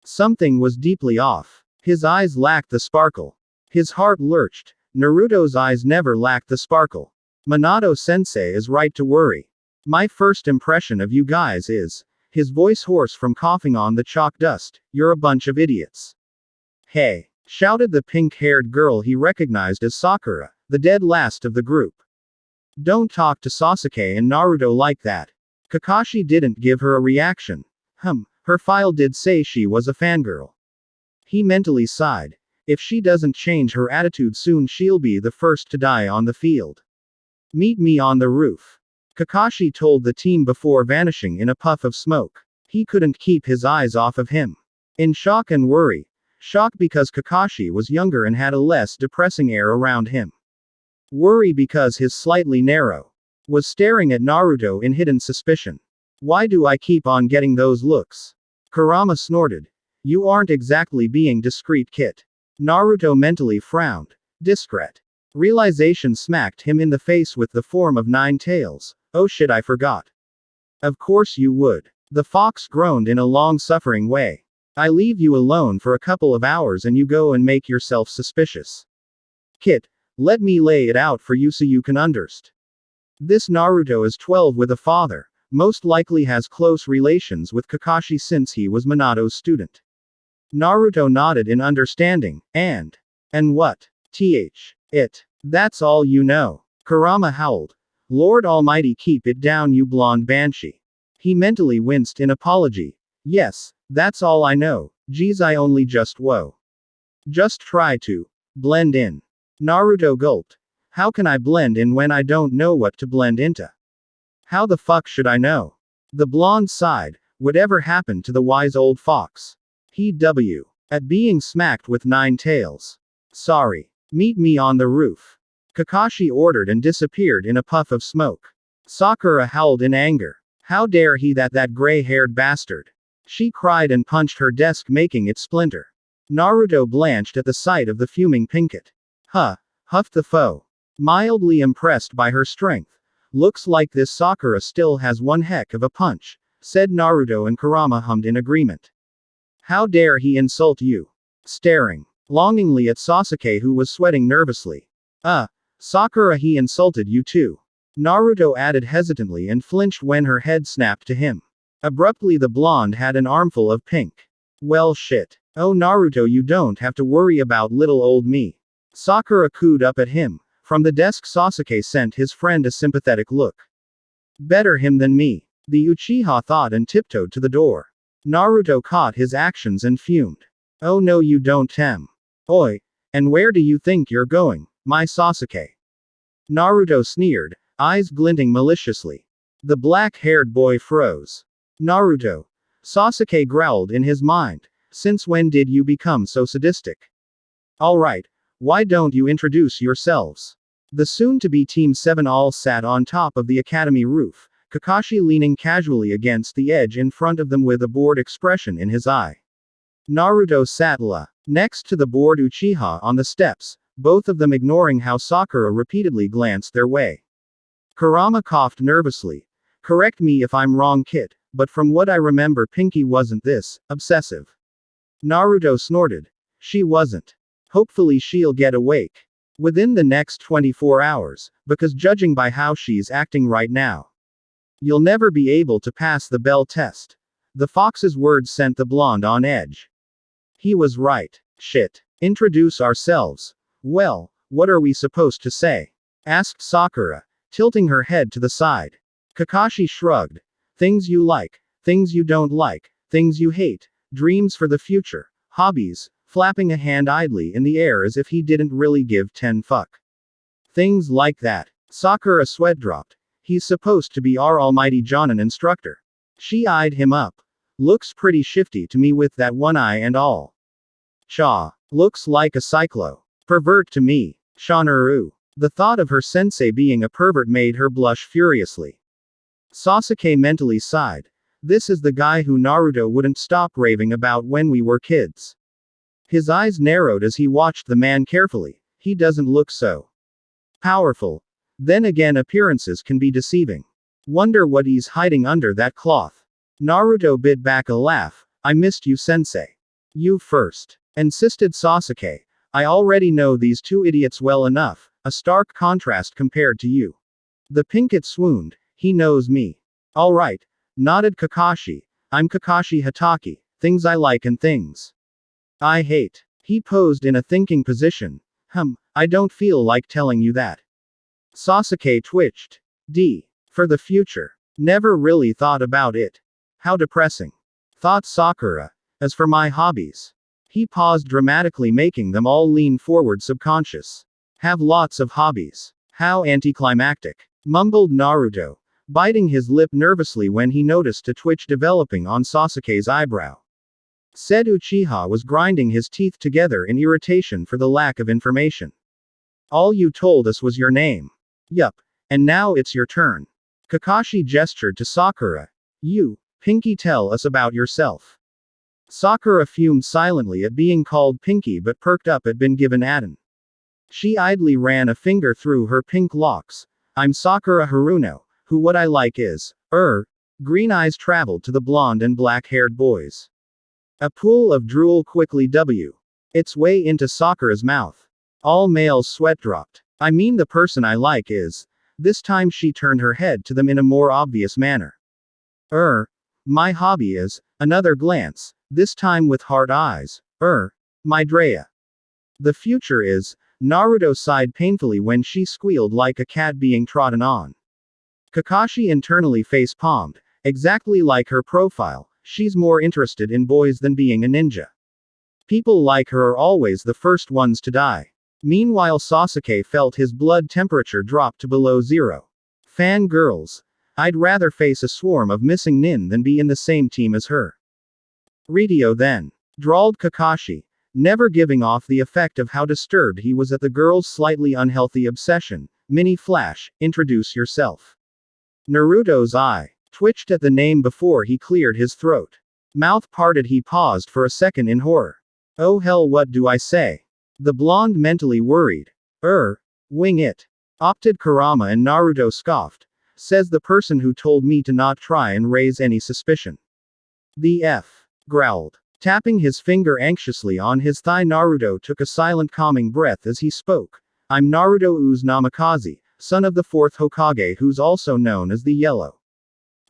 Something was deeply off. His eyes lacked the sparkle. His heart lurched. Naruto's eyes never lacked the sparkle. Minato-sensei is right to worry. My first impression of you guys is, his voice hoarse from coughing on the chalk dust, you're a bunch of idiots. Hey. shouted the pink-haired girl he recognized as Sakura, the dead last of the group. Don't talk to Sasuke and Naruto like that. Kakashi didn't give her a reaction. Her file did say she was a fangirl. He mentally sighed. If she doesn't change her attitude soon, she'll be the first to die on the field. Meet me on the roof, Kakashi told the team before vanishing in a puff of smoke. He couldn't keep his eyes off of him. In shock and worry. Shock because Kakashi was younger and had a less depressing air around him. Worry because his slightly narrow was staring at Naruto in hidden suspicion. Why do I keep on getting those looks? Kurama snorted. You aren't exactly being discreet, Kit. Naruto mentally frowned. Discreet. Realization smacked him in the face with the form of 9 tails. Oh shit, I forgot. Of course you would. The fox groaned in a long-suffering way. I leave you alone for a couple of hours and you go and make yourself suspicious. Kit, let me lay it out for you so you can understand. This Naruto is 12 with a father, most likely has close relations with Kakashi since he was Minato's student. Naruto nodded in understanding, and what? That's all you know. Kurama howled. Lord Almighty, keep it down, you blonde banshee. He mentally winced in apology. Yes, that's all I know. Geez, I only just try to blend in. Naruto gulped. How can I blend in when I don't know what to blend into? How the fuck should I know? The blonde sighed. Whatever happened to the wise old fox? At being smacked with 9 tails. Sorry. Meet me on the roof, Kakashi ordered and disappeared in a puff of smoke. Sakura howled in anger. How dare he, that gray-haired bastard. She cried and punched her desk, making it splinter. Naruto blanched at the sight of the fuming Pinkett. Huffed the foe. Mildly impressed by her strength. Looks like this Sakura still has one heck of a punch, said Naruto, and Kurama hummed in agreement. How dare he insult you? Staring longingly at Sasuke, who was sweating nervously. Sakura, he insulted you too. Naruto added hesitantly and flinched when her head snapped to him. Abruptly the blonde had an armful of pink. Well shit. Oh Naruto, you don't have to worry about little old me. Sakura cooed up at him. From the desk Sasuke sent his friend a sympathetic look. Better him than me, the Uchiha thought, and tiptoed to the door. Naruto caught his actions and fumed. Oh no, you don't, Tem. Oi. And where do you think you're going, my Sasuke? Naruto sneered, eyes glinting maliciously. The black-haired boy froze. Naruto. Sasuke growled in his mind. Since when did you become so sadistic? Alright. Why don't you introduce yourselves? The soon-to-be Team 7 all sat on top of the academy roof, Kakashi leaning casually against the edge in front of them with a bored expression in his eye. Naruto sat next to the bored Uchiha on the steps, both of them ignoring how Sakura repeatedly glanced their way. Kurama coughed nervously. Correct me if I'm wrong, Kit, but from what I remember, Pinky wasn't this obsessive. Naruto snorted. She wasn't. Hopefully she'll get awake within the next 24 hours, because judging by how she's acting right now, you'll never be able to pass the bell test. The fox's words sent the blonde on edge. He was right. Shit. Introduce ourselves. Well, what are we supposed to say? Asked Sakura, tilting her head to the side. Kakashi shrugged. Things you like, things you don't like, things you hate, dreams for the future, hobbies, flapping a hand idly in the air as if he didn't really give 10 fuck. Things like that. Sakura sweat dropped. He's supposed to be our almighty Jonin instructor. She eyed him up. Looks pretty shifty to me with that one eye and all. Cha. Looks like a cyclo. Pervert to me. Shanaru. The thought of her sensei being a pervert made her blush furiously. Sasuke mentally sighed. This is the guy who Naruto wouldn't stop raving about when we were kids. His eyes narrowed as he watched the man carefully. He doesn't look so powerful. Then again, appearances can be deceiving. Wonder what he's hiding under that cloth. Naruto bit back a laugh. I missed you, sensei. You first, insisted Sasuke. I already know these two idiots well enough, a stark contrast compared to you. The Pinkett swooned. He knows me. Alright, nodded Kakashi. I'm Kakashi Hatake, things I like and things I hate. He posed in a thinking position. I don't feel like telling you that. Sasuke twitched. For the future. Never really thought about it. How depressing. Thought Sakura. As for my hobbies. He paused dramatically, making them all lean forward, subconscious. Have lots of hobbies. How anticlimactic. Mumbled Naruto, biting his lip nervously when he noticed a twitch developing on Sasuke's eyebrow. Said Uchiha was grinding his teeth together in irritation for the lack of information. All you told us was your name. Yup. And now it's your turn. Kakashi gestured to Sakura. You, Pinky, tell us about yourself. Sakura fumed silently at being called Pinky but perked up at being given Aden. She idly ran a finger through her pink locks. I'm Sakura Haruno, who what I like is, green eyes traveled to the blonde and black-haired boys. A pool of drool quickly its way into Sakura's mouth. All males sweat dropped. I mean the person I like is. This time she turned her head to them in a more obvious manner. My hobby is, another glance, this time with hard eyes. My Drea. The future is, Naruto sighed painfully when she squealed like a cat being trodden on. Kakashi internally face-palmed, exactly like her profile, she's more interested in boys than being a ninja. People like her are always the first ones to die. Meanwhile Sasuke felt his blood temperature drop to below zero. Fangirls. I'd rather face a swarm of missing nin than be in the same team as her. Ritio then. Drawled Kakashi, never giving off the effect of how disturbed he was at the girl's slightly unhealthy obsession. Mini Flash, introduce yourself. Naruto's eye twitched at the name before he cleared his throat. Mouth parted, he paused for a second in horror. Oh hell, what do I say? The blonde mentally worried. Wing it. Opted Kurama, and Naruto scoffed. Says the person who told me to not try and raise any suspicion. The F. Growled. Tapping his finger anxiously on his thigh, Naruto took a silent calming breath as he spoke. I'm Naruto Uzumaki, son of the 4th Hokage, who's also known as the Yellow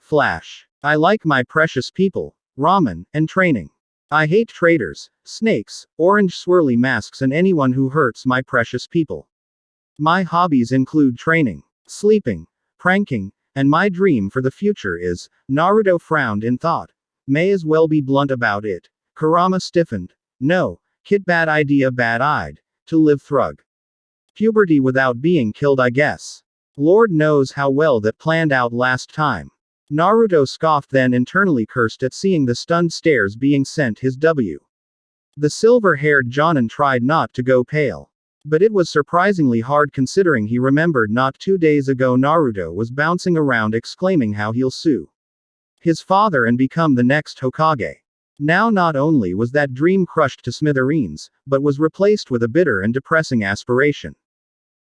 Flash. I like my precious people, ramen, and training. I hate traitors, snakes, orange swirly masks, and anyone who hurts my precious people. My hobbies include training, sleeping, pranking, and my dream for the future is, Naruto frowned in thought. May as well be blunt about it. Kurama stiffened. No, kid, bad idea, bad-eyed. To live thrug. Puberty without being killed, I guess. Lord knows how well that planned out last time. Naruto scoffed, then internally cursed at seeing the stunned stares being sent his W. The silver-haired Jonin tried not to go pale. But it was surprisingly hard considering he remembered not 2 days ago Naruto was bouncing around exclaiming how he'll sue his father and become the next Hokage. Now not only was that dream crushed to smithereens, but was replaced with a bitter and depressing aspiration.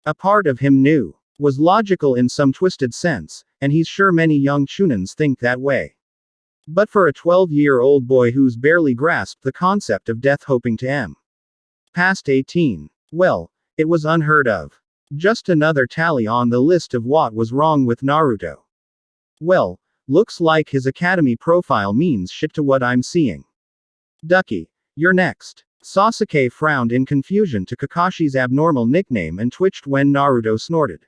A part of him knew, was logical in some twisted sense, and he's sure many young Chunins think that way. But for a 12-year-old boy who's barely grasped the concept of death hoping to past 18, well, it was unheard of. Just another tally on the list of what was wrong with Naruto. Well, looks like his academy profile means shit to what I'm seeing. Ducky, you're next. Sasuke frowned in confusion to Kakashi's abnormal nickname and twitched when Naruto snorted.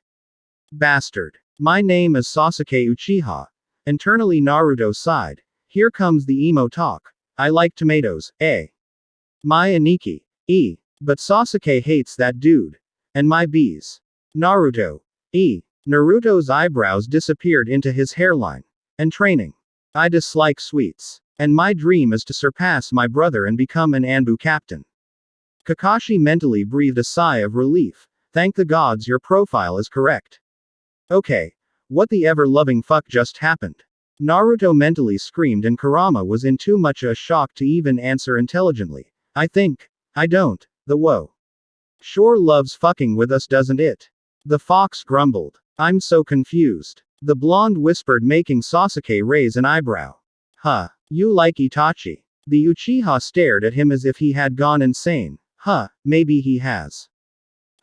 Bastard. My name is Sasuke Uchiha. Internally Naruto sighed. Here comes the emo talk. I like tomatoes, eh? My Aniki. But Sasuke hates that dude. And my bees. Naruto. Naruto's eyebrows disappeared into his hairline. And training. I dislike sweets. And my dream is to surpass my brother and become an Anbu captain. Kakashi mentally breathed a sigh of relief. Thank the gods your profile is correct. Okay. What the ever-loving fuck just happened? Naruto mentally screamed, and Kurama was in too much a shock to even answer intelligently. I don't. The whoa. Sure loves fucking with us, doesn't it? The fox grumbled. I'm so confused. The blonde whispered, making Sasuke raise an eyebrow. Huh. You like Itachi? The Uchiha stared at him as if he had gone insane. Maybe he has.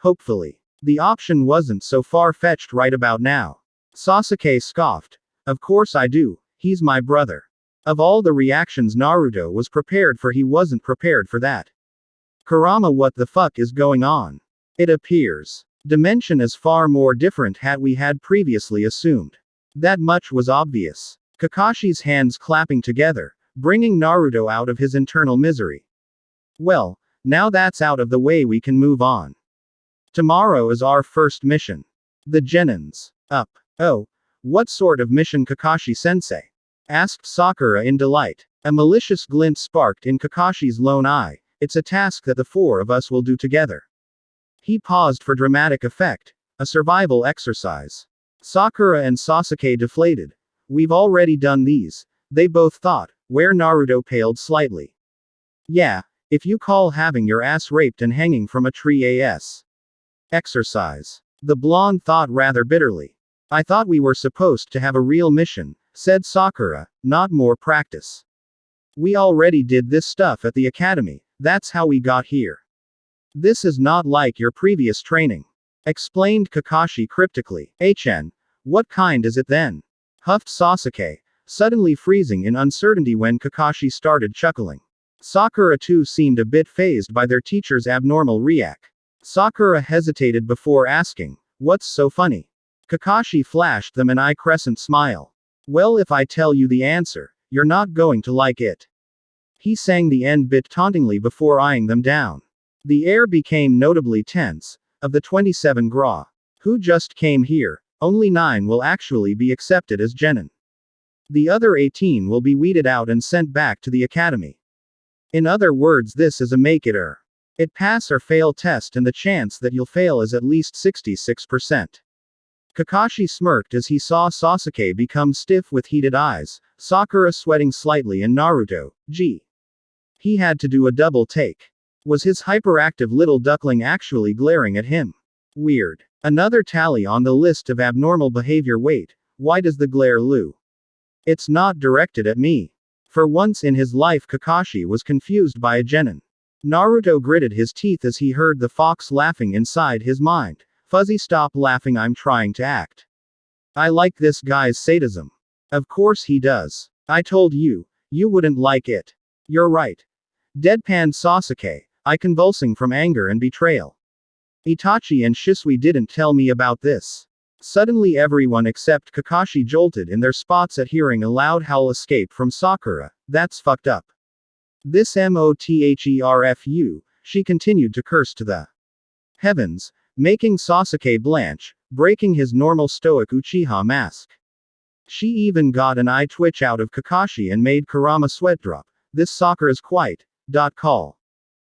Hopefully. The option wasn't so far-fetched right about now. Sasuke scoffed. Of course I do, he's my brother. Of all the reactions Naruto was prepared for, he wasn't prepared for that. Kurama, what the fuck is going on? It appears dimension is far more different had we had previously assumed. That much was obvious. Kakashi's hands clapping together, bringing Naruto out of his internal misery. Well, now that's out of the way, we can move on. Tomorrow is our first mission. The Genins. Up. Oh. What sort of mission, Kakashi-sensei? Asked Sakura in delight. A malicious glint sparked in Kakashi's lone eye. It's a task that the four of us will do together. He paused for dramatic effect. A survival exercise. Sakura and Sasuke deflated. We've already done these, they both thought, where Naruto paled slightly. Yeah, if you call having your ass raped and hanging from a tree as exercise. The blonde thought rather bitterly. I thought we were supposed to have a real mission, said Sakura, not more practice. We already did this stuff at the academy, that's how we got here. This is not like your previous training. Explained Kakashi cryptically. HN. What kind is it then? Huffed Sasuke, suddenly freezing in uncertainty when Kakashi started chuckling. Sakura too seemed a bit fazed by their teacher's abnormal react. Sakura hesitated before asking, what's so funny? Kakashi flashed them an eye-crescent smile. Well, if I tell you the answer, you're not going to like it. He sang the end bit tauntingly before eyeing them down. The air became notably tense. Of the 27 Gra who just came here, only 9 will actually be accepted as genin. The other 18 will be weeded out and sent back to the academy. In other words, this is a make it or it pass or fail test, and the chance that you'll fail is at least 66%. Kakashi smirked as he saw Sasuke become stiff with heated eyes, Sakura sweating slightly, and Naruto, gee. He had to do a double take. Was his hyperactive little duckling actually glaring at him? Weird. Another tally on the list of abnormal behavior. Wait, why does the glare Lou? It's not directed at me. For once in his life, Kakashi was confused by a genin. Naruto gritted his teeth as he heard the fox laughing inside his mind. Fuzzy, stop laughing, I'm trying to act. I like this guy's sadism. Of course he does. I told you, you wouldn't like it. You're right. Deadpanned Sasuke, I convulsing from anger and betrayal. Itachi and Shisui didn't tell me about this. Suddenly everyone except Kakashi jolted in their spots at hearing a loud howl escape from Sakura. That's fucked up. This motherfu, she continued to curse to the heavens, making Sasuke blanch, breaking his normal stoic Uchiha mask. She even got an eye twitch out of Kakashi and made Kurama sweat drop. This Sakura's quite, call.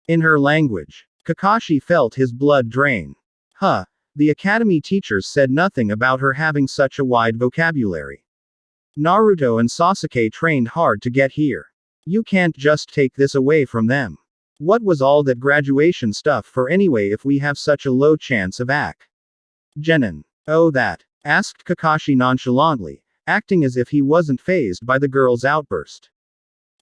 In her language. Kakashi felt his blood drain. Huh. The academy teachers said nothing about her having such a wide vocabulary. Naruto and Sasuke trained hard to get here. You can't just take this away from them. What was all that graduation stuff for anyway if we have such a low chance of genin? Oh, that? Asked Kakashi nonchalantly, acting as if he wasn't fazed by the girl's outburst.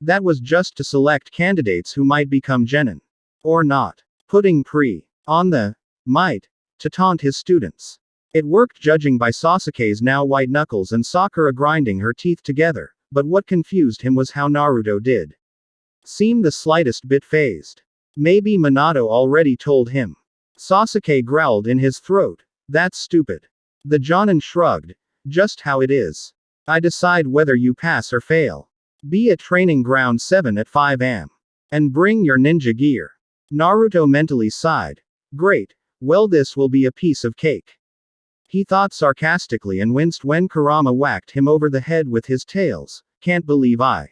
That was just to select candidates who might become genin. Or not. Putting on the might to taunt his students. It worked, judging by Sasuke's now white knuckles and Sakura grinding her teeth together, but what confused him was how Naruto did seem the slightest bit fazed. Maybe Minato already told him. Sasuke growled in his throat. That's stupid. The Jonin shrugged. Just how it is. I decide whether you pass or fail. Be at training ground 7 at 5 am. And bring your ninja gear. Naruto mentally sighed. Great. Well, this will be a piece of cake. He thought sarcastically and winced when Kurama whacked him over the head with his tails. Can't believe I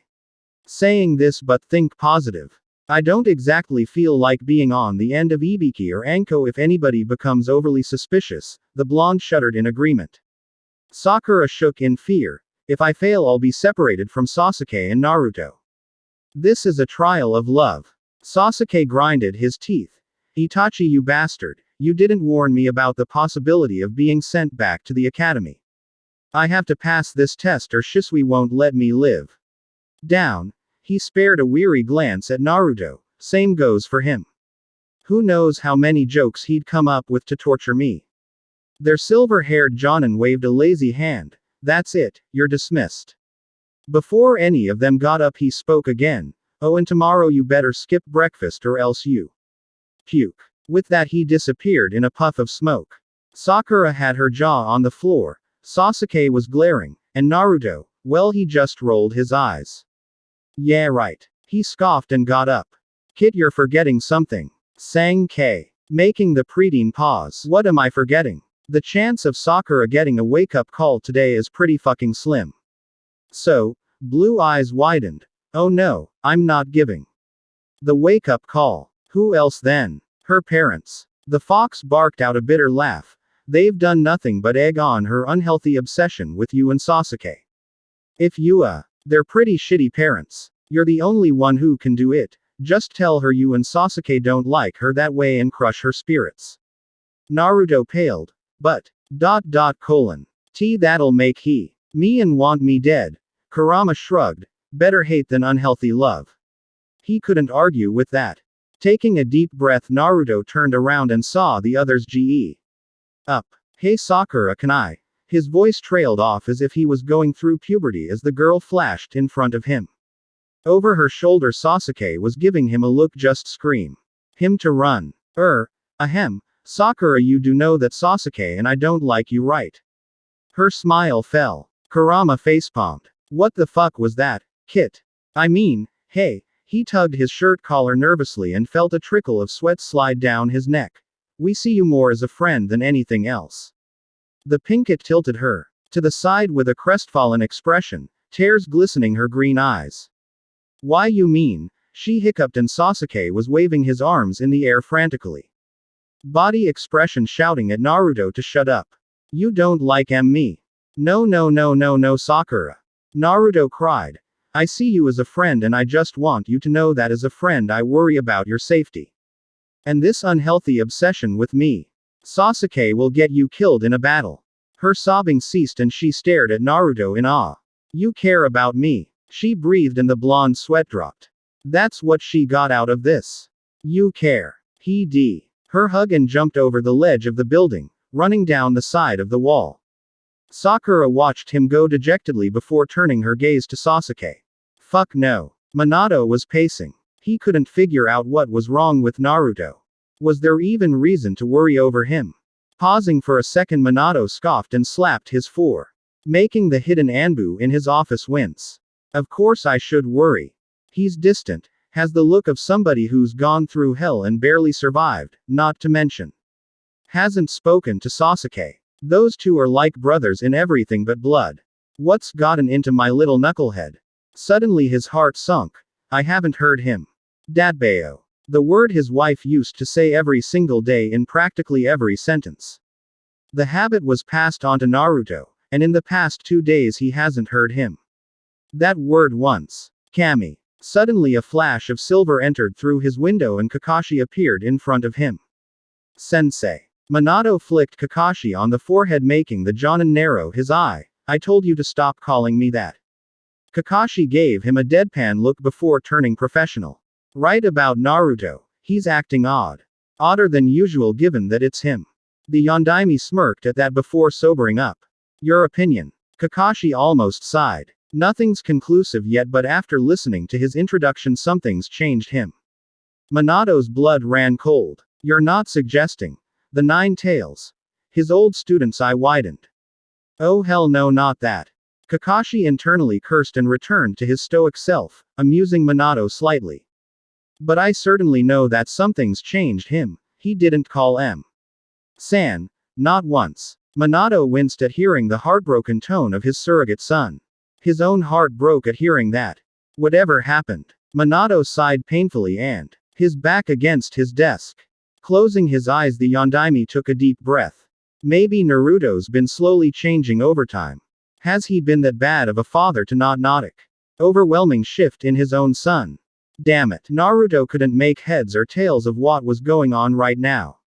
saying this, but think positive. I don't exactly feel like being on the end of Ibiki or Anko if anybody becomes overly suspicious. The blonde shuddered in agreement. Sakura shook in fear. If I fail, I'll be separated from Sasuke and Naruto. This is a trial of love. Sasuke grinded his teeth. Itachi, you bastard, you didn't warn me about the possibility of being sent back to the academy. I have to pass this test or Shisui won't let me live. Down. He spared a weary glance at Naruto. Same goes for him. Who knows how many jokes he'd come up with to torture me. Their silver-haired Jonin waved a lazy hand. That's it, you're dismissed. Before any of them got up, he spoke again. Oh, and tomorrow you better skip breakfast or else you Puke. With that he disappeared in a puff of smoke. Sakura had her jaw on the floor. Sasuke was glaring. And Naruto, well, he just rolled his eyes. Yeah, right. He scoffed and got up. Kid, you're forgetting something. Sang Kei, making the preteen pause. What am I forgetting? The chance of Sakura getting a wake-up call today is pretty fucking slim. So, blue eyes widened. Oh no, I'm not giving the wake-up call. Who else then? Her parents. The fox barked out a bitter laugh. They've done nothing but egg on her unhealthy obsession with you and Sasuke. If you, they're pretty shitty parents. You're the only one who can do it. Just tell her you and Sasuke don't like her that way and crush her spirits. Naruto paled. But, that'll make me and want me dead. Kurama shrugged. Better hate than unhealthy love. He couldn't argue with that. Taking a deep breath, Naruto turned around and saw the others up. Hey Sakura, can I? His voice trailed off as if he was going through puberty as the girl flashed in front of him. Over her shoulder, Sasuke was giving him a look. Just scream him to run. Ahem. Sakura, you do know that Sasuke and I don't like you, right? Her smile fell. Kurama facepalmed. What the fuck was that, Kit? I mean, hey. He tugged his shirt collar nervously and felt a trickle of sweat slide down his neck. We see you more as a friend than anything else. The pinkett tilted her to the side with a crestfallen expression, tears glistening her green eyes. Why, you mean? She hiccuped, and Sasuke was waving his arms in the air frantically. Body expression shouting at Naruto to shut up. You don't like me? No, Sakura. Naruto cried. I see you as a friend, and I just want you to know that as a friend I worry about your safety. And this unhealthy obsession with me, Sasuke, will get you killed in a battle. Her sobbing ceased and she stared at Naruto in awe. You care about me? She breathed and the blonde sweat dropped. That's what she got out of this. You care. Her hug and jumped over the ledge of the building, running down the side of the wall. Sakura watched him go dejectedly before turning her gaze to Sasuke. Fuck no. Minato was pacing. He couldn't figure out what was wrong with Naruto. Was there even reason to worry over him? Pausing for a second, Minato scoffed and slapped his fore, making the hidden Anbu in his office wince. Of course I should worry. He's distant, has the look of somebody who's gone through hell and barely survived, not to mention hasn't spoken to Sasuke. Those two are like brothers in everything but blood. What's gotten into my little knucklehead? Suddenly his heart sunk. I haven't heard him. Datbeo. The word his wife used to say every single day in practically every sentence. The habit was passed on to Naruto, and in the past 2 days he hasn't heard him. That word once. Kami. Suddenly a flash of silver entered through his window and Kakashi appeared in front of him. Sensei. Minato flicked Kakashi on the forehead, making the Jonin narrow his eye. I told you to stop calling me that. Kakashi gave him a deadpan look before turning professional. Right about Naruto. He's acting odd. Odder than usual given that it's him. The Yondaime smirked at that before sobering up. Your opinion? Kakashi almost sighed. Nothing's conclusive yet, but after listening to his introduction something's changed him. Minato's blood ran cold. You're not suggesting the 9 tails? His old student's eye widened. Oh hell no, not that. Kakashi internally cursed and returned to his stoic self, amusing Minato slightly. But I certainly know that something's changed him. He didn't call San. Not once. Minato winced at hearing the heartbroken tone of his surrogate son. His own heart broke at hearing that. Whatever happened? Minato sighed painfully and his back against his desk. Closing his eyes, the Yondaime took a deep breath. Maybe Naruto's been slowly changing over time. Has he been that bad of a father to Naruto? Overwhelming shift in his own son. Damn it. Naruto couldn't make heads or tails of what was going on right now.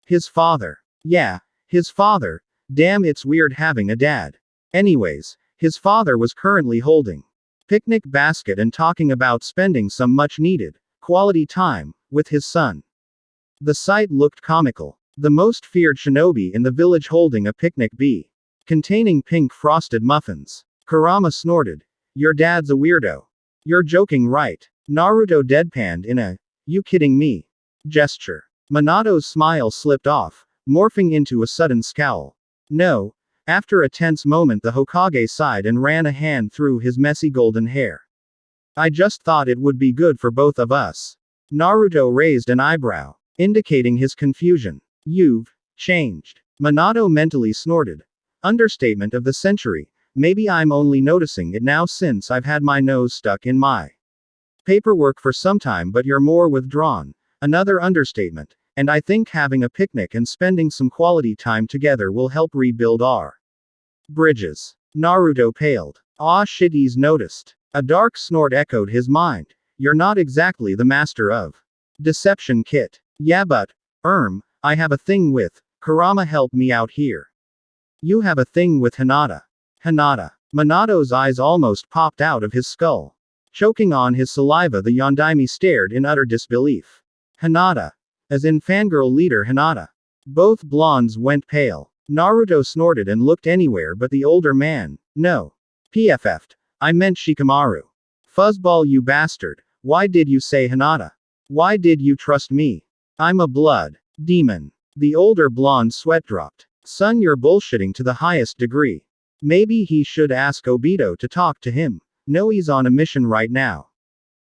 His father. Yeah, his father. Damn, it's weird having a dad. Anyways, his father was currently holding picnic basket and talking about spending some much needed quality time with his son. The sight looked comical. The most feared shinobi in the village holding a picnic containing pink frosted muffins. Kurama snorted. Your dad's a weirdo. You're joking, right? Naruto deadpanned in a you kidding me gesture. Minato's smile slipped off, morphing into a sudden scowl. No. After a tense moment, the Hokage sighed and ran a hand through his messy golden hair. I just thought it would be good for both of us. Naruto raised an eyebrow, indicating his confusion. You've changed. Minato mentally snorted. Understatement of the century. Maybe I'm only noticing it now since I've had my nose stuck in my paperwork for some time, but you're more withdrawn. Another understatement. And I think having a picnic and spending some quality time together will help rebuild our bridges. Naruto paled. Aw shit, he's noticed. A dark snort echoed his mind. You're not exactly the master of deception, Kit. Yeah, but, I have a thing with Kurama, help me out here. You have a thing with Hinata. Hinata. Minato's eyes almost popped out of his skull. Choking on his saliva, the Yondaime stared in utter disbelief. Hinata. As in fangirl leader Hinata. Both blondes went pale. Naruto snorted and looked anywhere but the older man. No. PFF'd. I meant Shikamaru. Fuzzball, you bastard. Why did you say Hinata? Why did you trust me? I'm a blood demon. The older blonde sweat dropped. Son, you're bullshitting to the highest degree. Maybe he should ask Obito to talk to him. No, he's on a mission right now.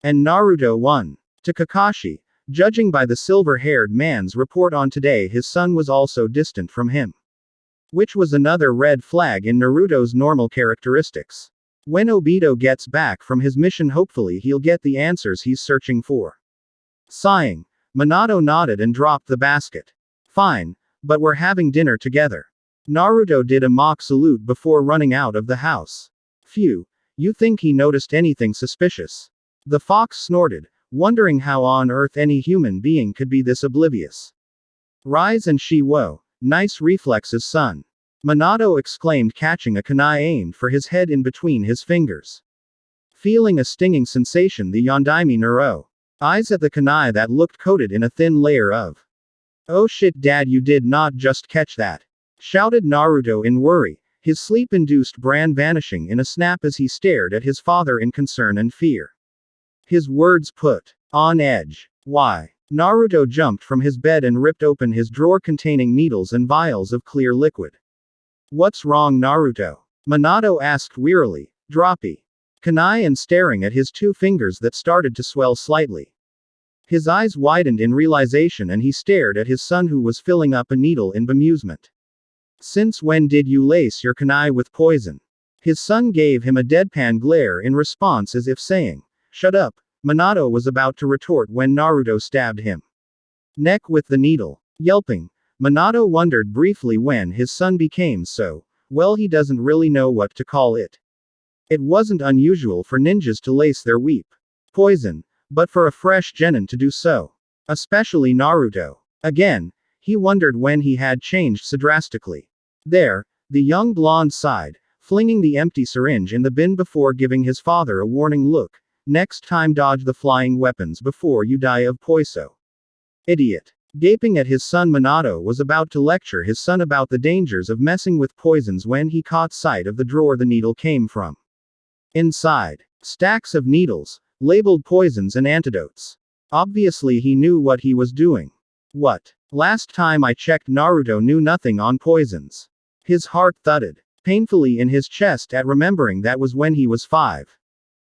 And Naruto won. To Kakashi, judging by the silver-haired man's report on today, his son was also distant from him. Which was another red flag in Naruto's normal characteristics. When Obito gets back from his mission, hopefully he'll get the answers he's searching for. Sighing, Minato nodded and dropped the basket. Fine, but we're having dinner together. Naruto did a mock salute before running out of the house. Phew, you think he noticed anything suspicious? The fox snorted, wondering how on earth any human being could be this oblivious. Rise and Shiwo, nice reflexes, son. Minato exclaimed, catching a kunai aimed for his head in between his fingers. Feeling a stinging sensation, the Yondaime Nero eyes at the kunai that looked coated in a thin layer of. Oh shit, dad, you did not just catch that, shouted Naruto in worry, his sleep-induced bran vanishing in a snap as he stared at his father in concern and fear. His words put on edge. Why? Naruto jumped from his bed and ripped open his drawer containing needles and vials of clear liquid. What's wrong, Naruto? Minato asked wearily, droppy kunai and staring at his two fingers that started to swell slightly. His eyes widened in realization and he stared at his son, who was filling up a needle in bemusement. Since when did you lace your kunai with poison? His son gave him a deadpan glare in response, as if saying, shut up. Minato was about to retort when Naruto stabbed him neck with the needle. Yelping, Minato wondered briefly when his son became so, well, he doesn't really know what to call it. It wasn't unusual for ninjas to lace their weep poison, but for a fresh genin to do so. Especially Naruto. Again, he wondered when he had changed so drastically. There, the young blonde sighed, flinging the empty syringe in the bin before giving his father a warning look. Next time, dodge the flying weapons before you die of poiso. Idiot. Gaping at his son, Minato was about to lecture his son about the dangers of messing with poisons when he caught sight of the drawer the needle came from. Inside, stacks of needles, labeled poisons and antidotes. Obviously he knew what he was doing. What? Last time I checked, Naruto knew nothing on poisons. His heart thudded painfully in his chest at remembering that was when he was 5.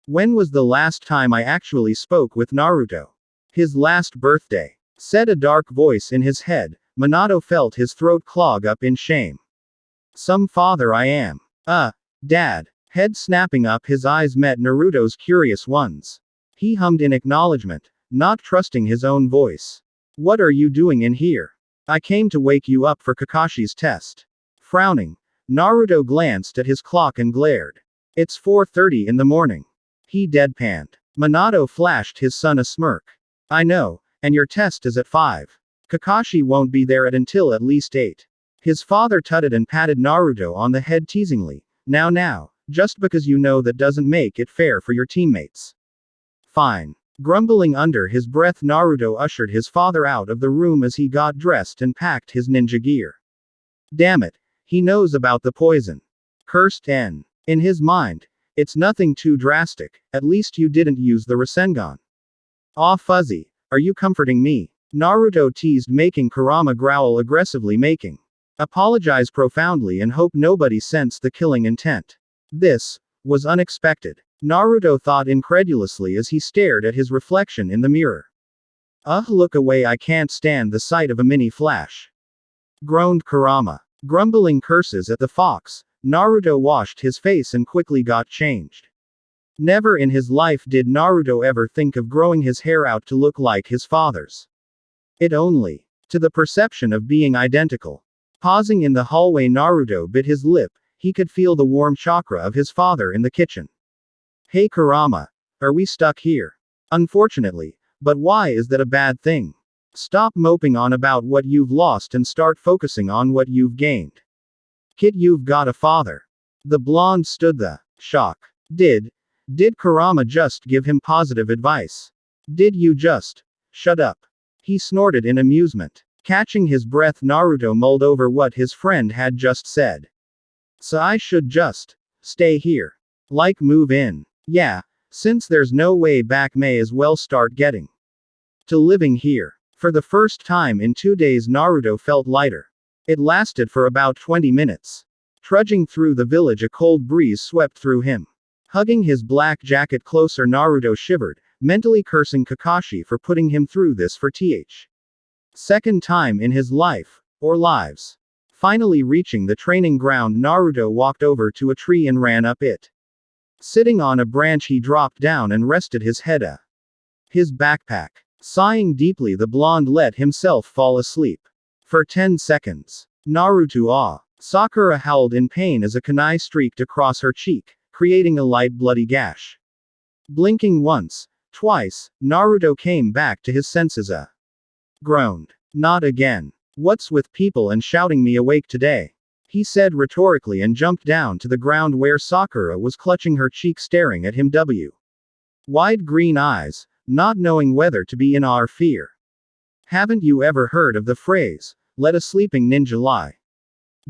When was the last time I actually spoke with Naruto? His last birthday, said a dark voice in his head. Minato felt his throat clog up in shame. Some father I am. Dad. Head snapping up, his eyes met Naruto's curious ones. He hummed in acknowledgement, not trusting his own voice. What are you doing in here? I came to wake you up for Kakashi's test. Frowning, Naruto glanced at his clock and glared. It's 4:30 in the morning. He deadpanned. Minato flashed his son a smirk. I know, and your test is at 5. Kakashi won't be there until at least 8. His father tutted and patted Naruto on the head teasingly. Now, just because you know that doesn't make it fair for your teammates. Fine. Grumbling under his breath, Naruto ushered his father out of the room as he got dressed and packed his ninja gear. Damn it, he knows about the poison. Cursed N. In his mind, it's nothing too drastic, at least you didn't use the Rasengan. Aw fuzzy, are you comforting me? Naruto teased, making Kurama growl aggressively, making apologize profoundly and hope nobody sensed the killing intent. This was unexpected. Naruto thought incredulously as he stared at his reflection in the mirror. Look away, I can't stand the sight of a mini flash. Groaned Kurama. Grumbling curses at the fox, Naruto washed his face and quickly got changed. Never in his life did Naruto ever think of growing his hair out to look like his father's. It only to the perception of being identical. Pausing in the hallway, Naruto bit his lip. He could feel the warm chakra of his father in the kitchen. Hey Kurama. Are we stuck here? Unfortunately. But why is that a bad thing? Stop moping on about what you've lost and start focusing on what you've gained. Kid, you've got a father. The blonde stood the shock. Did Kurama just give him positive advice? Did you just shut up? He snorted in amusement. Catching his breath, Naruto mulled over what his friend had just said. So I should just stay here. Like move in. Yeah, since there's no way back, may as well start getting to living here. For the first time in 2 days, Naruto felt lighter. It lasted for about 20 minutes. Trudging through the village, a cold breeze swept through him. Hugging his black jacket closer, Naruto shivered, mentally cursing Kakashi for putting him through this for th. second time in his life, or lives. Finally reaching the training ground, Naruto walked over to a tree and ran up it. Sitting on a branch, he dropped down and rested his head on his backpack. Sighing deeply, the blonde let himself fall asleep. For 10 seconds. Naruto Sakura howled in pain as a kunai streaked across her cheek, creating a light bloody gash. Blinking once, twice, Naruto came back to his senses. Groaned. Not again. What's with people and shouting me awake today? He said rhetorically and jumped down to the ground where Sakura was clutching her cheek, staring at him wide green eyes, not knowing whether to be in awe or fear. Haven't you ever heard of the phrase, let a sleeping ninja lie?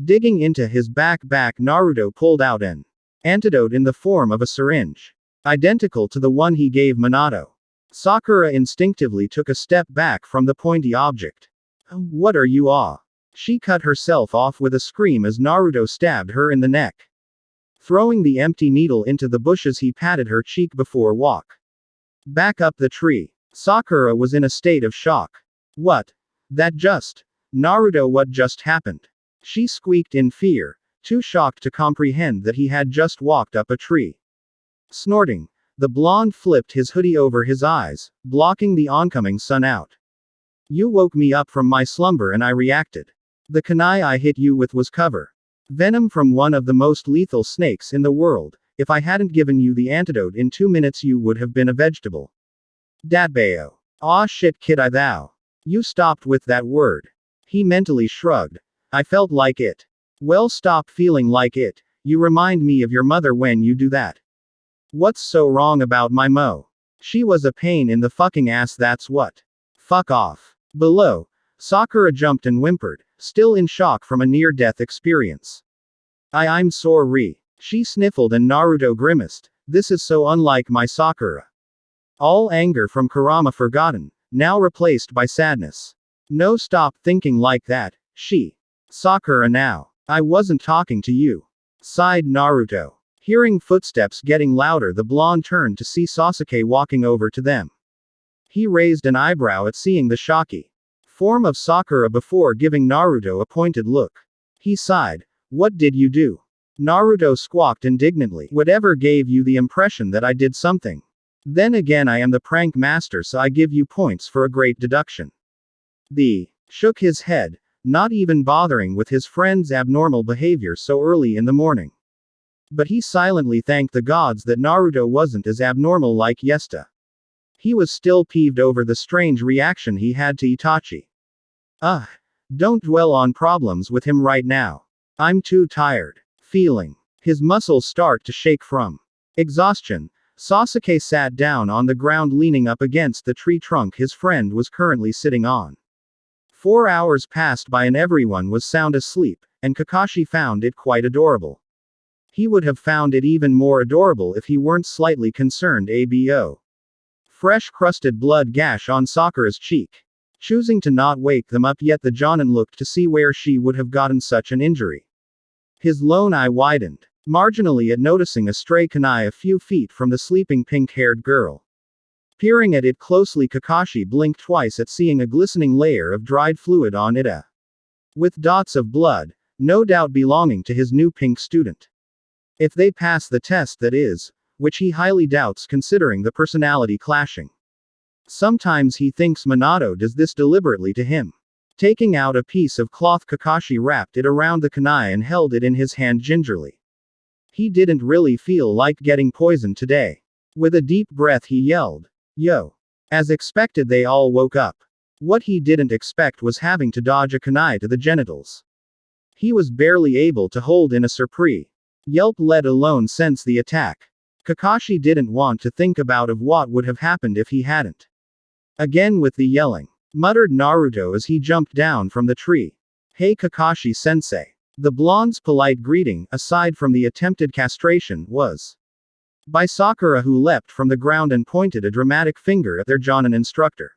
Digging into his backpack, Naruto pulled out an antidote in the form of a syringe. Identical to the one he gave Minato. Sakura instinctively took a step back from the pointy object. What are you She cut herself off with a scream as Naruto stabbed her in the neck. Throwing the empty needle into the bushes, he patted her cheek before walk back up the tree. Sakura was in a state of shock. What? Naruto, what just happened? She squeaked in fear, too shocked to comprehend that he had just walked up a tree. Snorting, the blonde flipped his hoodie over his eyes, blocking the oncoming sun out. You woke me up from my slumber and I reacted. The kunai I hit you with was cover venom from one of the most lethal snakes in the world. If I hadn't given you the antidote in 2 minutes, you would have been a vegetable. Datbayo. Aw shit, kid, you stopped with that word. He mentally shrugged. I felt like it. Well, stop feeling like it. You remind me of your mother when you do that. What's so wrong about my mo? She was a pain in the fucking ass, that's what. Fuck off. Below, Sakura jumped and whimpered, still in shock from a near-death experience. I'm sorry. She sniffled and Naruto grimaced. This is so unlike my Sakura. All anger from Kurama forgotten, now replaced by sadness. No, stop thinking like that. Sakura, now. I wasn't talking to you. Sighed Naruto. Hearing footsteps getting louder, the blonde turned to see Sasuke walking over to them. He raised an eyebrow at seeing the shocky form of Sakura before giving Naruto a pointed look. He sighed. What did you do? Naruto squawked indignantly. Whatever gave you the impression that I did something? Then again, I am the prank master, so I give you points for a great deduction. The shook his head, not even bothering with his friend's abnormal behavior so early in the morning. But he silently thanked the gods that Naruto wasn't as abnormal like yesterday. He was still peeved over the strange reaction he had to Itachi. Don't dwell on problems with him right now. I'm too tired. Feeling his muscles start to shake from exhaustion, Sasuke sat down on the ground, leaning up against the tree trunk his friend was currently sitting on. 4 hours passed by and everyone was sound asleep, and Kakashi found it quite adorable. He would have found it even more adorable if he weren't slightly concerned. Abo. Fresh crusted blood gash on Sakura's cheek. choosing to not wake them up, yet the Jonin looked to see where she would have gotten such an injury. His lone eye widened, marginally at noticing a stray kunai a few feet from the sleeping pink-haired girl. Peering at it closely, Kakashi blinked twice at seeing a glistening layer of dried fluid on it, with dots of blood, no doubt belonging to his new pink student. If they pass the test, that is, which he highly doubts considering the personality clashing. Sometimes he thinks Minato does this deliberately to him. Taking out a piece of cloth, Kakashi wrapped it around the kunai and held it in his hand gingerly. He didn't really feel like getting poisoned today. With a deep breath he yelled, "Yo!" As expected, they all woke up. What he didn't expect was having to dodge a kunai to the genitals. He was barely able to hold in a surprise yelp, let alone sense the attack. Kakashi didn't want to think about what would have happened if he hadn't. Again with the yelling, muttered Naruto as he jumped down from the tree. "Hey Kakashi-sensei." The blonde's polite greeting, aside from the attempted castration, was by Sakura, who leapt from the ground and pointed a dramatic finger at their Jonin instructor.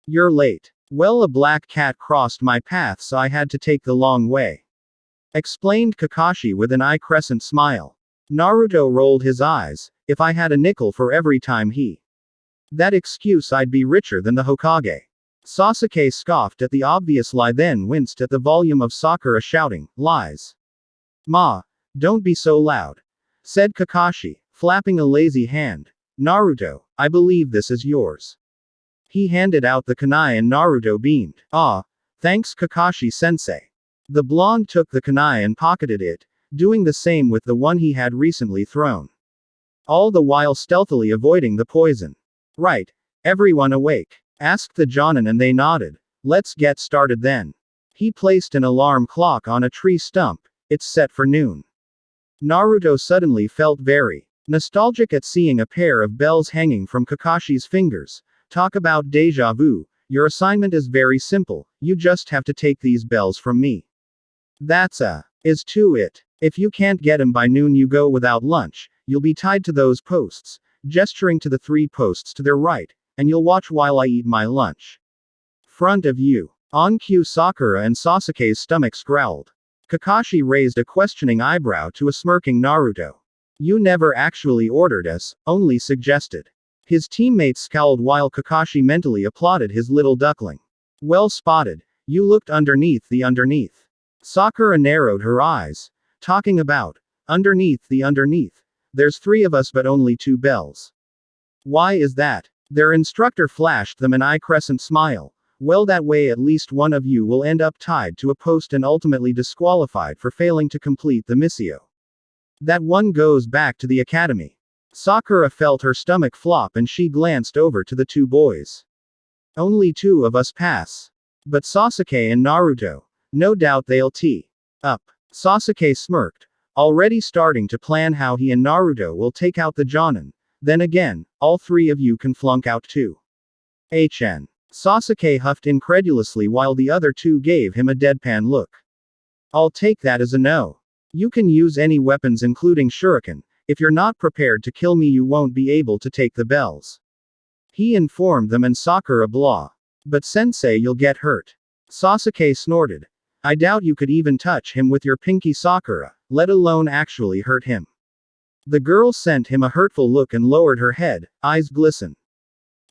"You're late." "Well, a black cat crossed my path, so I had to take the long way," explained Kakashi with an eye-crescent smile. Naruto rolled his eyes. "If I had a nickel for every time he that excuse, I'd be richer than the Hokage." Sasuke scoffed at the obvious lie, then winced at the volume of Sakura shouting, "Lies." "Ma, don't be so loud," said Kakashi, flapping a lazy hand. "Naruto, I believe this is yours." He handed out the kunai and Naruto beamed. "Ah, thanks Kakashi-sensei." The blonde took the kunai and pocketed it, doing the same with the one he had recently thrown. All the while stealthily avoiding the poison. "Right. Everyone awake?" asked the Jonin, and they nodded. "Let's get started then." He placed an alarm clock on a tree stump. "It's set for noon." Naruto suddenly felt very nostalgic at seeing a pair of bells hanging from Kakashi's fingers. Talk about deja vu. "Your assignment is very simple, you just have to take these bells from me. That's is to it. If you can't get 'em by noon, you go without lunch, you'll be tied to those posts," gesturing to the 3 posts to their right, "and you'll watch while I eat my lunch. Front of you." On cue, Sakura and Sasuke's stomachs growled. Kakashi raised a questioning eyebrow to a smirking Naruto. "You never actually ordered us, only suggested." His teammates scowled while Kakashi mentally applauded his little duckling. "Well spotted. You looked underneath the underneath." Sakura narrowed her eyes. "Talking about underneath the underneath. There's 3 of us but only 2 bells." "Why is that?" Their instructor flashed them an eye-crescent smile. "Well, that way at least one of you will end up tied to a post and ultimately disqualified for failing to complete the missio. That one goes back to the academy." Sakura felt her stomach flop and she glanced over to the 2 boys. "Only 2 of us pass. But Sasuke and Naruto, no doubt they'll tee up." Sasuke smirked, already starting to plan how he and Naruto will take out the Jonin. "Then again, all 3 of you can flunk out too." "HN." Sasuke huffed incredulously while the other 2 gave him a deadpan look. "I'll take that as a no. You can use any weapons including shuriken. If you're not prepared to kill me, you won't be able to take the bells," he informed them, and Sakura blah. "But sensei, you'll get hurt." Sasuke snorted. "I doubt you could even touch him with your pinky, Sakura, let alone actually hurt him." The girl sent him a hurtful look and lowered her head, eyes glisten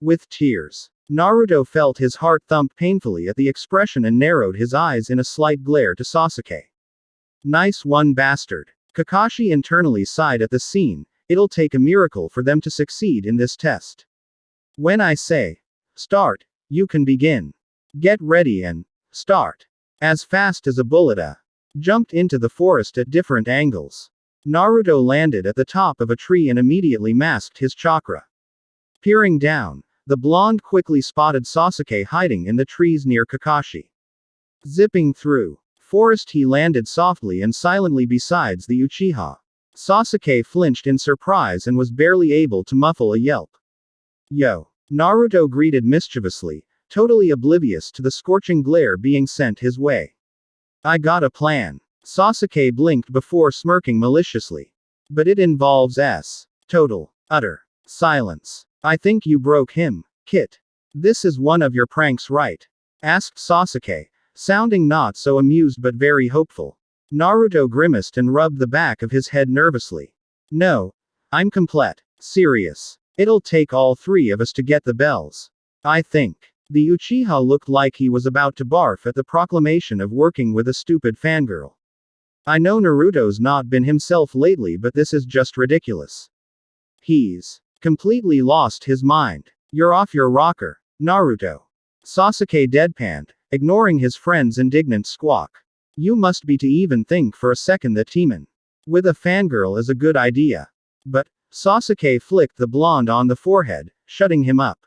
with tears. Naruto felt his heart thump painfully at the expression and narrowed his eyes in a slight glare to Sasuke. "Nice one, bastard." Kakashi internally sighed at the scene. It'll take a miracle for them to succeed in this test. "When I say start, you can begin. Get ready and start." As fast as a bullet, jumped into the forest at different angles. Naruto landed at the top of a tree and immediately masked his chakra. Peering down, the blonde quickly spotted Sasuke hiding in the trees near Kakashi. Zipping through forest, he landed softly and silently beside the Uchiha. Sasuke flinched in surprise and was barely able to muffle a yelp. "Yo!" Naruto greeted mischievously, totally oblivious to the scorching glare being sent his way. "I got a plan." Sasuke blinked before smirking maliciously. "But it involves total, utter silence. I think you broke him, Kit. This is one of your pranks, right?" asked Sasuke, sounding not so amused but very hopeful. Naruto grimaced and rubbed the back of his head nervously. No. I'm complete. Serious. It'll take all three of us to get the bells. I think. The Uchiha looked like he was about to barf at the proclamation of working with a stupid fangirl. I know Naruto's not been himself lately, but this is just ridiculous. He's completely lost his mind. You're off your rocker, Naruto. Sasuke deadpanned, ignoring his friend's indignant squawk. You must be to even think for a second that teamin' with a fangirl is a good idea. But, Sasuke flicked the blonde on the forehead, shutting him up.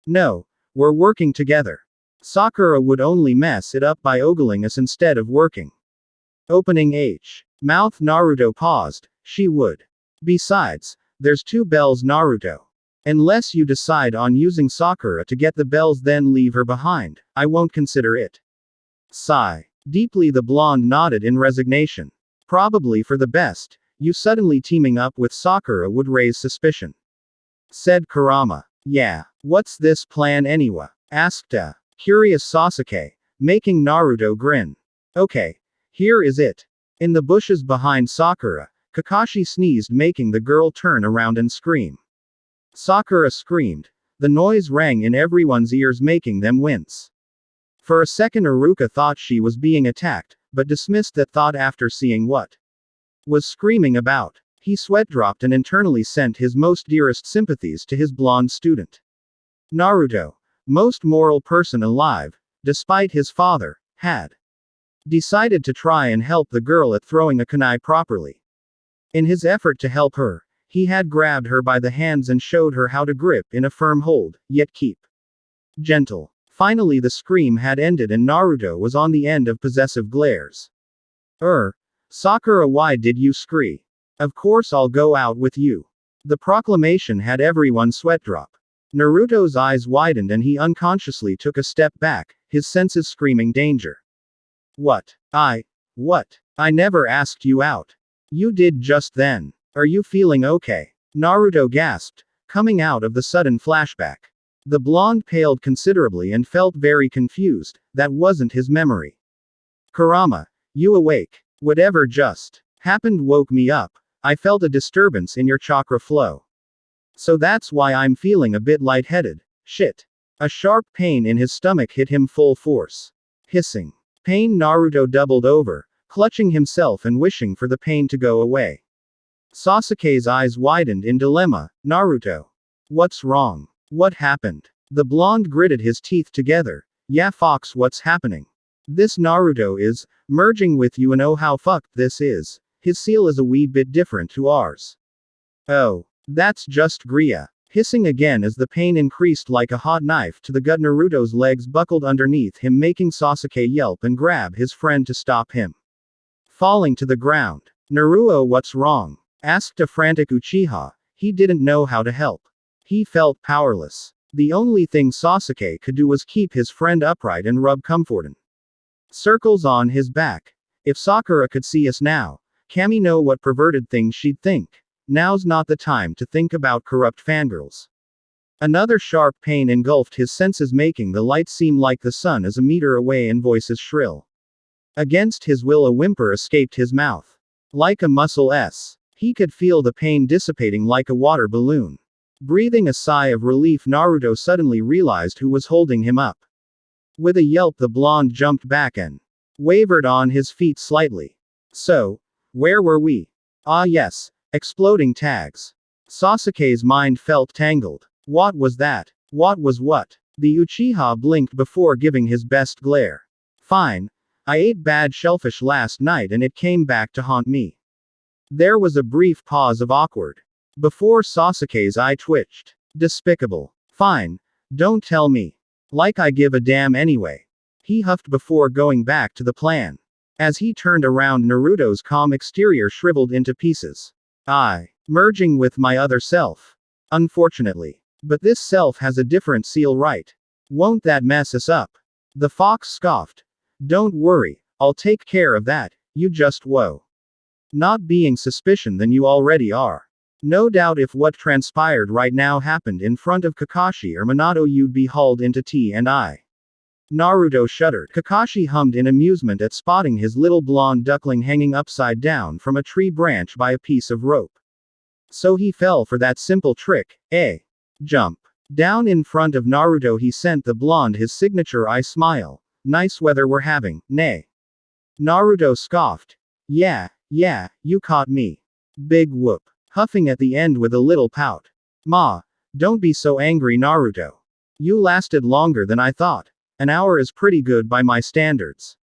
No, we're working together. Sakura would only mess it up by ogling us instead of working. Opening H. Mouth. Naruto paused. She would. Besides, there's 2 bells, Naruto. Unless you decide on using Sakura to get the bells, then leave her behind. I won't consider it. Sigh. Deeply the blonde nodded in resignation. Probably for the best. You suddenly teaming up with Sakura would raise suspicion. Said Kurama. Yeah. What's this plan anyway? Asked a curious Sasuke, making Naruto grin. Okay. Here is it. In the bushes behind Sakura, Kakashi sneezed, making the girl turn around and scream. Sakura screamed. The noise rang in everyone's ears, making them wince. For a second Iruka thought she was being attacked, but dismissed that thought after seeing what was screaming about. He sweat dropped and internally sent his most dearest sympathies to his blonde student. Naruto, most moral person alive, despite his father, had decided to try and help the girl at throwing a kunai properly. In his effort to help her, he had grabbed her by the hands and showed her how to grip in a firm hold, yet keep gentle. Finally the scream had ended and Naruto was on the end of possessive glares. Sakura, why did you scream? Of course I'll go out with you. The proclamation had everyone sweat drop. Naruto's eyes widened and he unconsciously took a step back, his senses screaming danger. What? What? I never asked you out. You did just then. Are you feeling okay? Naruto gasped, coming out of the sudden flashback. The blonde paled considerably and felt very confused. That wasn't his memory. Kurama, you awake? Whatever just happened woke me up. I felt a disturbance in your chakra flow. So that's why I'm feeling a bit lightheaded. Shit. A sharp pain in his stomach hit him full force. Hissing. Pain. Naruto doubled over, clutching himself and wishing for the pain to go away. Sasuke's eyes widened in dilemma. Naruto. What's wrong? What happened? The blonde gritted his teeth together. Yeah, Fox, what's happening? This Naruto is merging with you, and oh how fucked this is. His seal is a wee bit different to ours. Oh, that's just Gria. Hissing again as the pain increased like a hot knife to the gut. Naruto's legs buckled underneath him, making Sasuke yelp and grab his friend to stop him falling to the ground. Naruto, what's wrong? Asked a frantic Uchiha. He didn't know how to help. He felt powerless. The only thing Sasuke could do was keep his friend upright and rub comfortin' circles on his back. If Sakura could see us now, Kami know what perverted things she'd think. Now's not the time to think about corrupt fangirls. Another sharp pain engulfed his senses, making the light seem like the sun is a meter away and voices shrill. Against his will a whimper escaped his mouth. Like a muscle S. He could feel the pain dissipating like a water balloon. Breathing a sigh of relief, Naruto suddenly realized who was holding him up. With a yelp the blonde jumped back and wavered on his feet slightly. So, where were we? Ah yes, exploding tags. Sasuke's mind felt tangled. What was that? What was what? The Uchiha blinked before giving his best glare. Fine. I ate bad shellfish last night and it came back to haunt me. There was a brief pause of awkward. Before Sasuke's eye twitched. Despicable. Fine. Don't tell me. Like I give a damn anyway. He huffed before going back to the plan. As he turned around, Naruto's calm exterior shriveled into pieces. Merging with my other self. Unfortunately. But this self has a different seal, right? Won't that mess us up? The fox scoffed. Don't worry, I'll take care of that, you just whoa. Not being suspicion than you already are. No doubt if what transpired right now happened in front of Kakashi or Minato you'd be hauled into T&I. Naruto shuddered. Kakashi hummed in amusement at spotting his little blonde duckling hanging upside down from a tree branch by a piece of rope. So he fell for that simple trick, eh? Jump. Down in front of Naruto he sent the blonde his signature eye smile. Nice weather we're having, nay. Naruto scoffed. Yeah, you caught me. Big whoop. Huffing at the end with a little pout. Ma, don't be so angry Naruto. You lasted longer than I thought. An hour is pretty good by my standards.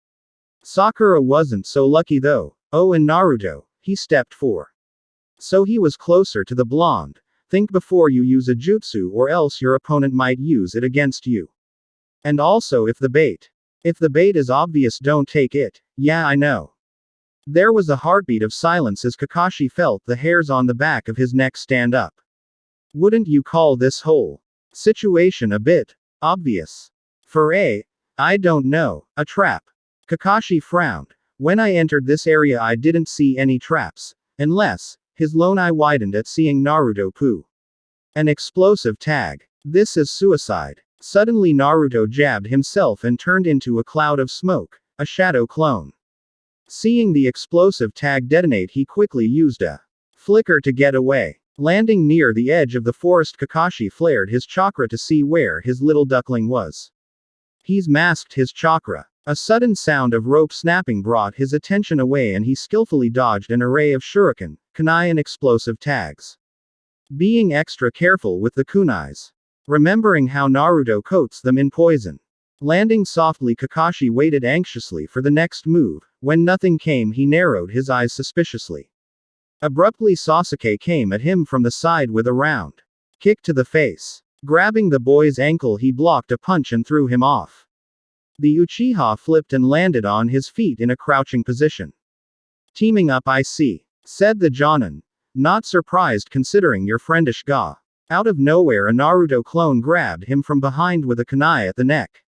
Sakura wasn't so lucky though. Oh, and Naruto, he stepped for. So he was closer to the blonde. Think before you use a jutsu or else your opponent might use it against you. And also if the bait is obvious don't take it. Yeah I know. There was a heartbeat of silence as Kakashi felt the hairs on the back of his neck stand up. Wouldn't you call this whole situation a bit obvious? For I don't know, a trap. Kakashi frowned. When I entered this area I didn't see any traps. Unless, his lone eye widened at seeing Naruto poo. An explosive tag. This is suicide. Suddenly Naruto jabbed himself and turned into a cloud of smoke, a shadow clone. Seeing the explosive tag detonate he quickly used a flicker to get away. Landing near the edge of the forest Kakashi flared his chakra to see where his little duckling was. He's masked his chakra. A sudden sound of rope snapping brought his attention away and he skillfully dodged an array of shuriken, kunai and explosive tags. Being extra careful with the kunais. Remembering how Naruto coats them in poison. Landing softly Kakashi waited anxiously for the next move. When nothing came he narrowed his eyes suspiciously. Abruptly Sasuke came at him from the side with a round kick to the face. Grabbing the boy's ankle he blocked a punch and threw him off. The Uchiha flipped and landed on his feet in a crouching position. Teaming up I see, said the Jonin. Not surprised considering your friendish ga. Out of nowhere a Naruto clone grabbed him from behind with a kunai at the neck.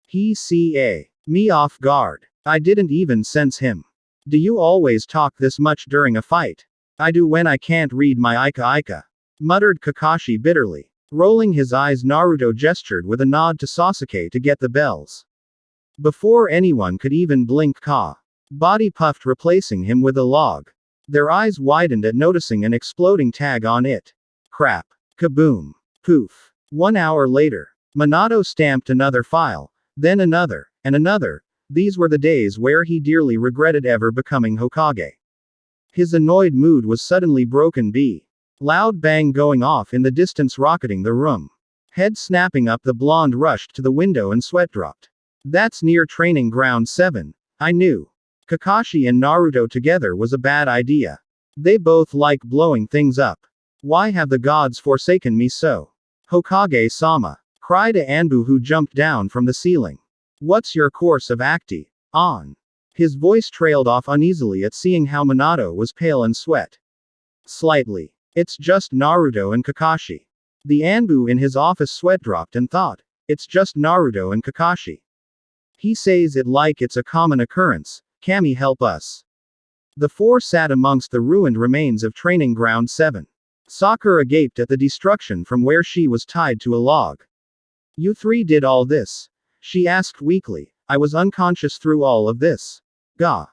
He ca. Me off guard. I didn't even sense him. Do you always talk this much during a fight? I do when I can't read my Ika. Muttered Kakashi bitterly. Rolling his eyes Naruto gestured with a nod to Sasuke to get the bells. Before anyone could even blink body puffed replacing him with a log. Their eyes widened at noticing an exploding tag on it. Crap. Kaboom. Poof. 1 hour later. Minato stamped another file, then another, and another. These were the days where he dearly regretted ever becoming Hokage. His annoyed mood was suddenly broken. Loud bang going off in the distance rocketing the room. Head snapping up the blonde rushed to the window and sweat dropped. That's near training ground 7. I knew. Kakashi and Naruto together was a bad idea. They both like blowing things up. Why have the gods forsaken me so? Hokage-sama. Cried Anbu who jumped down from the ceiling. What's your course of acti? On. His voice trailed off uneasily at seeing how Minato was pale and sweat. Slightly. It's just Naruto and Kakashi. The Anbu in his office sweat dropped and thought. It's just Naruto and Kakashi. He says it like it's a common occurrence. Kami help us. The four sat amongst the ruined remains of training ground 7. Sakura gaped at the destruction from where she was tied to a log. You three did all this? She asked weakly. I was unconscious through all of this. Ga.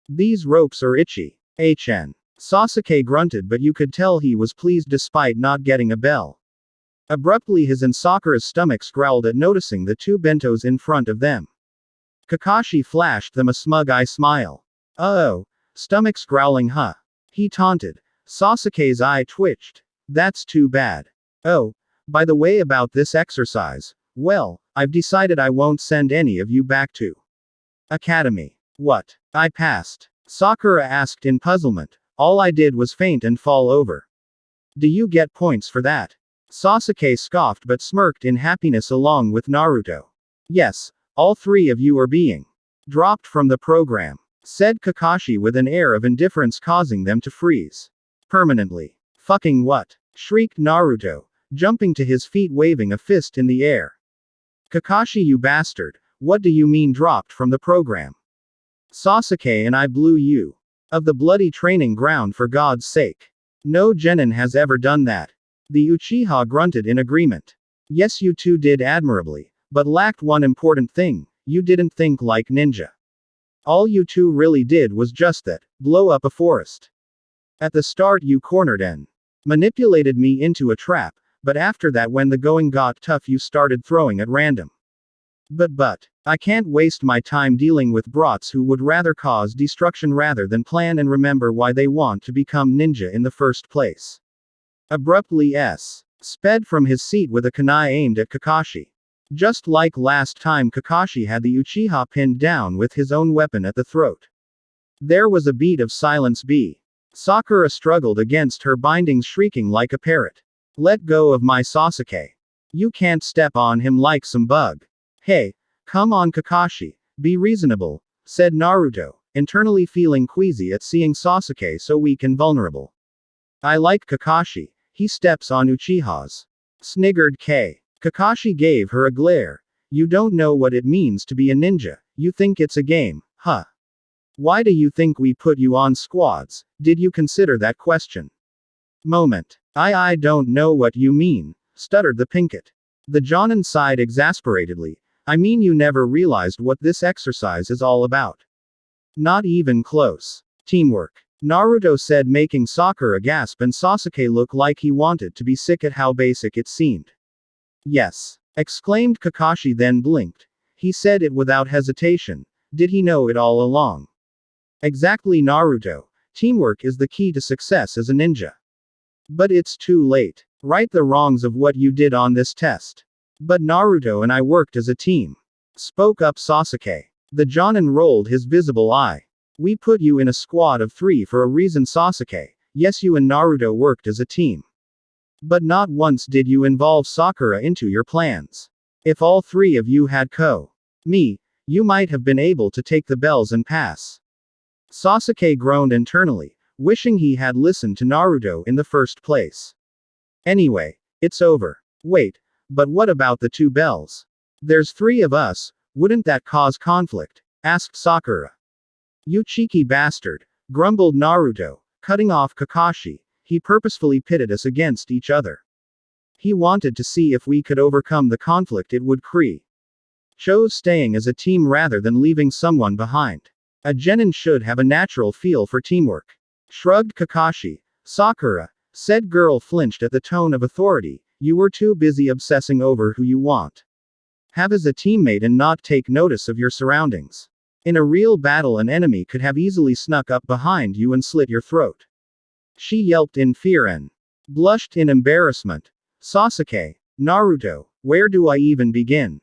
These ropes are itchy. HN. Sasuke grunted but you could tell he was pleased despite not getting a bell. Abruptly his and Sakura's stomachs growled at noticing the two bentos in front of them. Kakashi flashed them a smug eye smile. Uh-oh. Stomachs growling huh? He taunted. Sasuke's eye twitched. That's too bad. Oh, by the way about this exercise, well, I've decided I won't send any of you back to Academy. What? I passed. Sakura asked in puzzlement. All I did was faint and fall over. Do you get points for that? Sasuke scoffed but smirked in happiness along with Naruto. Yes, all three of you are being dropped from the program, said Kakashi with an air of indifference causing them to freeze. Permanently. Fucking what? Shrieked Naruto, jumping to his feet waving a fist in the air. Kakashi you bastard, what do you mean dropped from the program? Sasuke and I blew you of the bloody training ground for God's sake. No genin has ever done that. The Uchiha grunted in agreement. Yes you two did admirably, but lacked one important thing: you didn't think like ninja. All you two really did was just that, blow up a forest. At the start you cornered and manipulated me into a trap, but after that when the going got tough you started throwing at random. But, I can't waste my time dealing with brats who would rather cause destruction rather than plan and remember why they want to become ninja in the first place. Abruptly sped from his seat with a kunai aimed at Kakashi. Just like last time Kakashi had the Uchiha pinned down with his own weapon at the throat. There was a beat of silence. Sakura struggled against her bindings, shrieking like a parrot. Let go of my Sasuke. You can't step on him like some bug. Hey, come on Kakashi, be reasonable, said Naruto, internally feeling queasy at seeing Sasuke so weak and vulnerable. I like Kakashi, he steps on Uchihas. Sniggered Kakashi gave her a glare. You don't know what it means to be a ninja, you think it's a game, huh? Why do you think we put you on squads? Did you consider that question? Moment. I don't know what you mean, stuttered the Pinkett. The Jonin sighed exasperatedly. I mean you never realized what this exercise is all about. Not even close. Teamwork. Naruto said, making Sakura gasp and Sasuke look like he wanted to be sick at how basic it seemed. Yes, exclaimed Kakashi, then blinked. He said it without hesitation. Did he know it all along? Exactly, Naruto. Teamwork is the key to success as a ninja. But it's too late. Right the wrongs of what you did on this test. But Naruto and I worked as a team. Spoke up Sasuke. The Jonin rolled his visible eye. We put you in a squad of 3 for a reason, Sasuke. Yes, you and Naruto worked as a team. But not once did you involve Sakura into your plans. If all 3 of you had me, you might have been able to take the bells and pass. Sasuke groaned internally, wishing he had listened to Naruto in the first place. Anyway, it's over. Wait, but what about the 2 bells? There's 3 of us, wouldn't that cause conflict? Asked Sakura. You cheeky bastard, grumbled Naruto, cutting off Kakashi. He purposefully pitted us against each other. He wanted to see if we could overcome the conflict it would create. Chose staying as a team rather than leaving someone behind. A genin should have a natural feel for teamwork. Shrugged Kakashi. Sakura, said girl flinched at the tone of authority. You were too busy obsessing over who you want have as a teammate and not take notice of your surroundings. In a real battle an enemy could have easily snuck up behind you and slit your throat. She yelped in fear and blushed in embarrassment. Sasuke, Naruto, where do I even begin?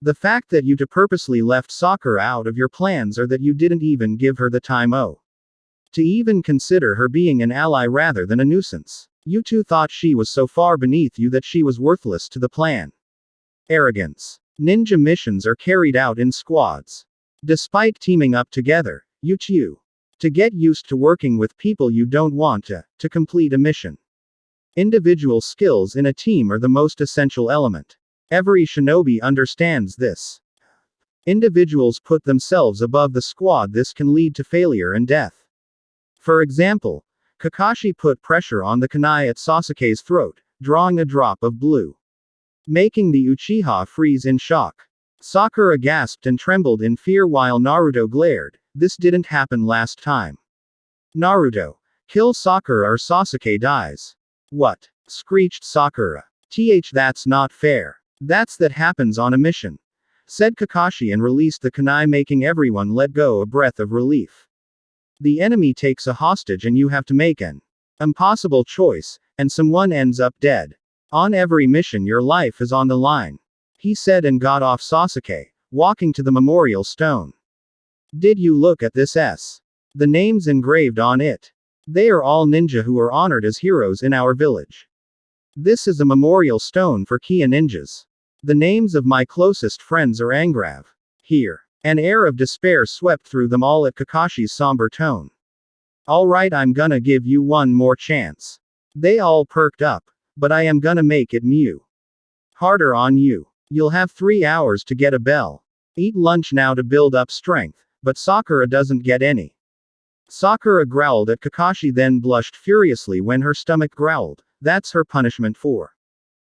The fact that you purposely left Sakura out of your plans, or that you didn't even give her the time to even consider her being an ally rather than a nuisance. You two thought she was so far beneath you that she was worthless to the plan. Arrogance. Ninja missions are carried out in squads. Despite teaming up together, you two to get used to working with people you don't want to complete a mission. Individual skills in a team are the most essential element. Every shinobi understands this. Individuals put themselves above the squad. This can lead to failure and death. For example, Kakashi put pressure on the kunai at Sasuke's throat, drawing a drop of blue, making the Uchiha freeze in shock. Sakura gasped and trembled in fear while Naruto glared. This didn't happen last time. Naruto, kill Sakura or Sasuke dies. What? Screeched Sakura. That's not fair. That happens on a mission, said Kakashi and released the kunai, making everyone let go a breath of relief. The enemy takes a hostage and you have to make an impossible choice, and someone ends up dead. On every mission your life is on the line, he said and got off Sasuke, walking to the memorial stone. Did you look at this the names engraved on it? They are all ninja who are honored as heroes in our village. This is a memorial stone for Kia ninjas. The names of my closest friends are engrav here. An air of despair swept through them all at Kakashi's somber tone. Alright, I'm gonna give you one more chance. They all perked up. But I am gonna make it harder on you. You'll have 3 hours to get a bell. Eat lunch now to build up strength, but Sakura doesn't get any. Sakura growled at Kakashi, then blushed furiously when her stomach growled. That's her punishment for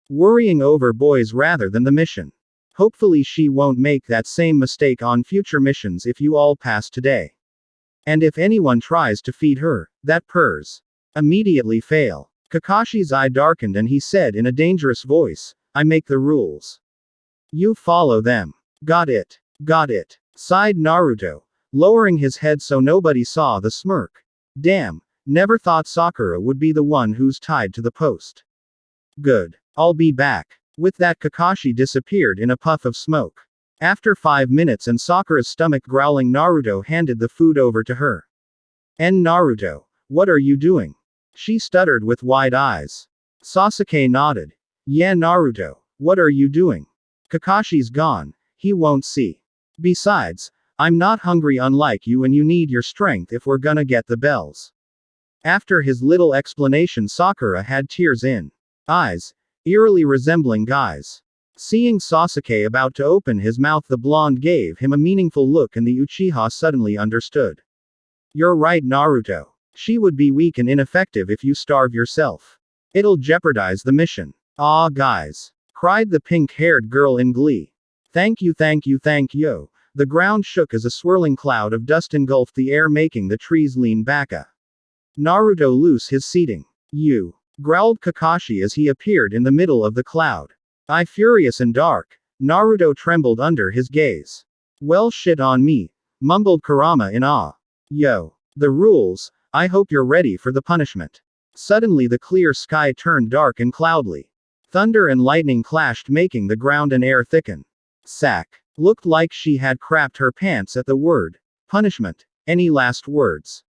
worrying over boys rather than the mission. Hopefully she won't make that same mistake on future missions if you all pass today. And if anyone tries to feed her, that purrs. Immediately fail. Kakashi's eye darkened and he said in a dangerous voice, I make the rules. You follow them. Got it. Got it. Sighed Naruto, lowering his head so nobody saw the smirk. Damn, never thought Sakura would be the one who's tied to the post. Good. I'll be back. With that, Kakashi disappeared in a puff of smoke. After 5 minutes and Sakura's stomach growling, Naruto handed the food over to her. Naruto, what are you doing? She stuttered with wide eyes. Sasuke nodded. Yeah, Naruto, what are you doing? Kakashi's gone. He won't see. Besides, I'm not hungry unlike you and you need your strength if we're gonna get the bells. After his little explanation, Sakura had tears in eyes, eerily resembling guys. Seeing Sasuke about to open his mouth, the blonde gave him a meaningful look and the Uchiha suddenly understood. You're right, Naruto. She would be weak and ineffective if you starve yourself. It'll jeopardize the mission. Aw, guys, cried the pink-haired girl in glee. Thank you, thank you, thank you. The ground shook as a swirling cloud of dust engulfed the air, making the trees lean back. Naruto loose his seating. You, growled Kakashi as he appeared in the middle of the cloud. Eye furious and dark, Naruto trembled under his gaze. Well, shit on me, mumbled Kurama in awe. Yo, the rules, I hope you're ready for the punishment. Suddenly the clear sky turned dark and cloudly. Thunder and lightning clashed, making the ground and air thicken. Sack. Looked like she had crapped her pants at the word punishment. Any last words?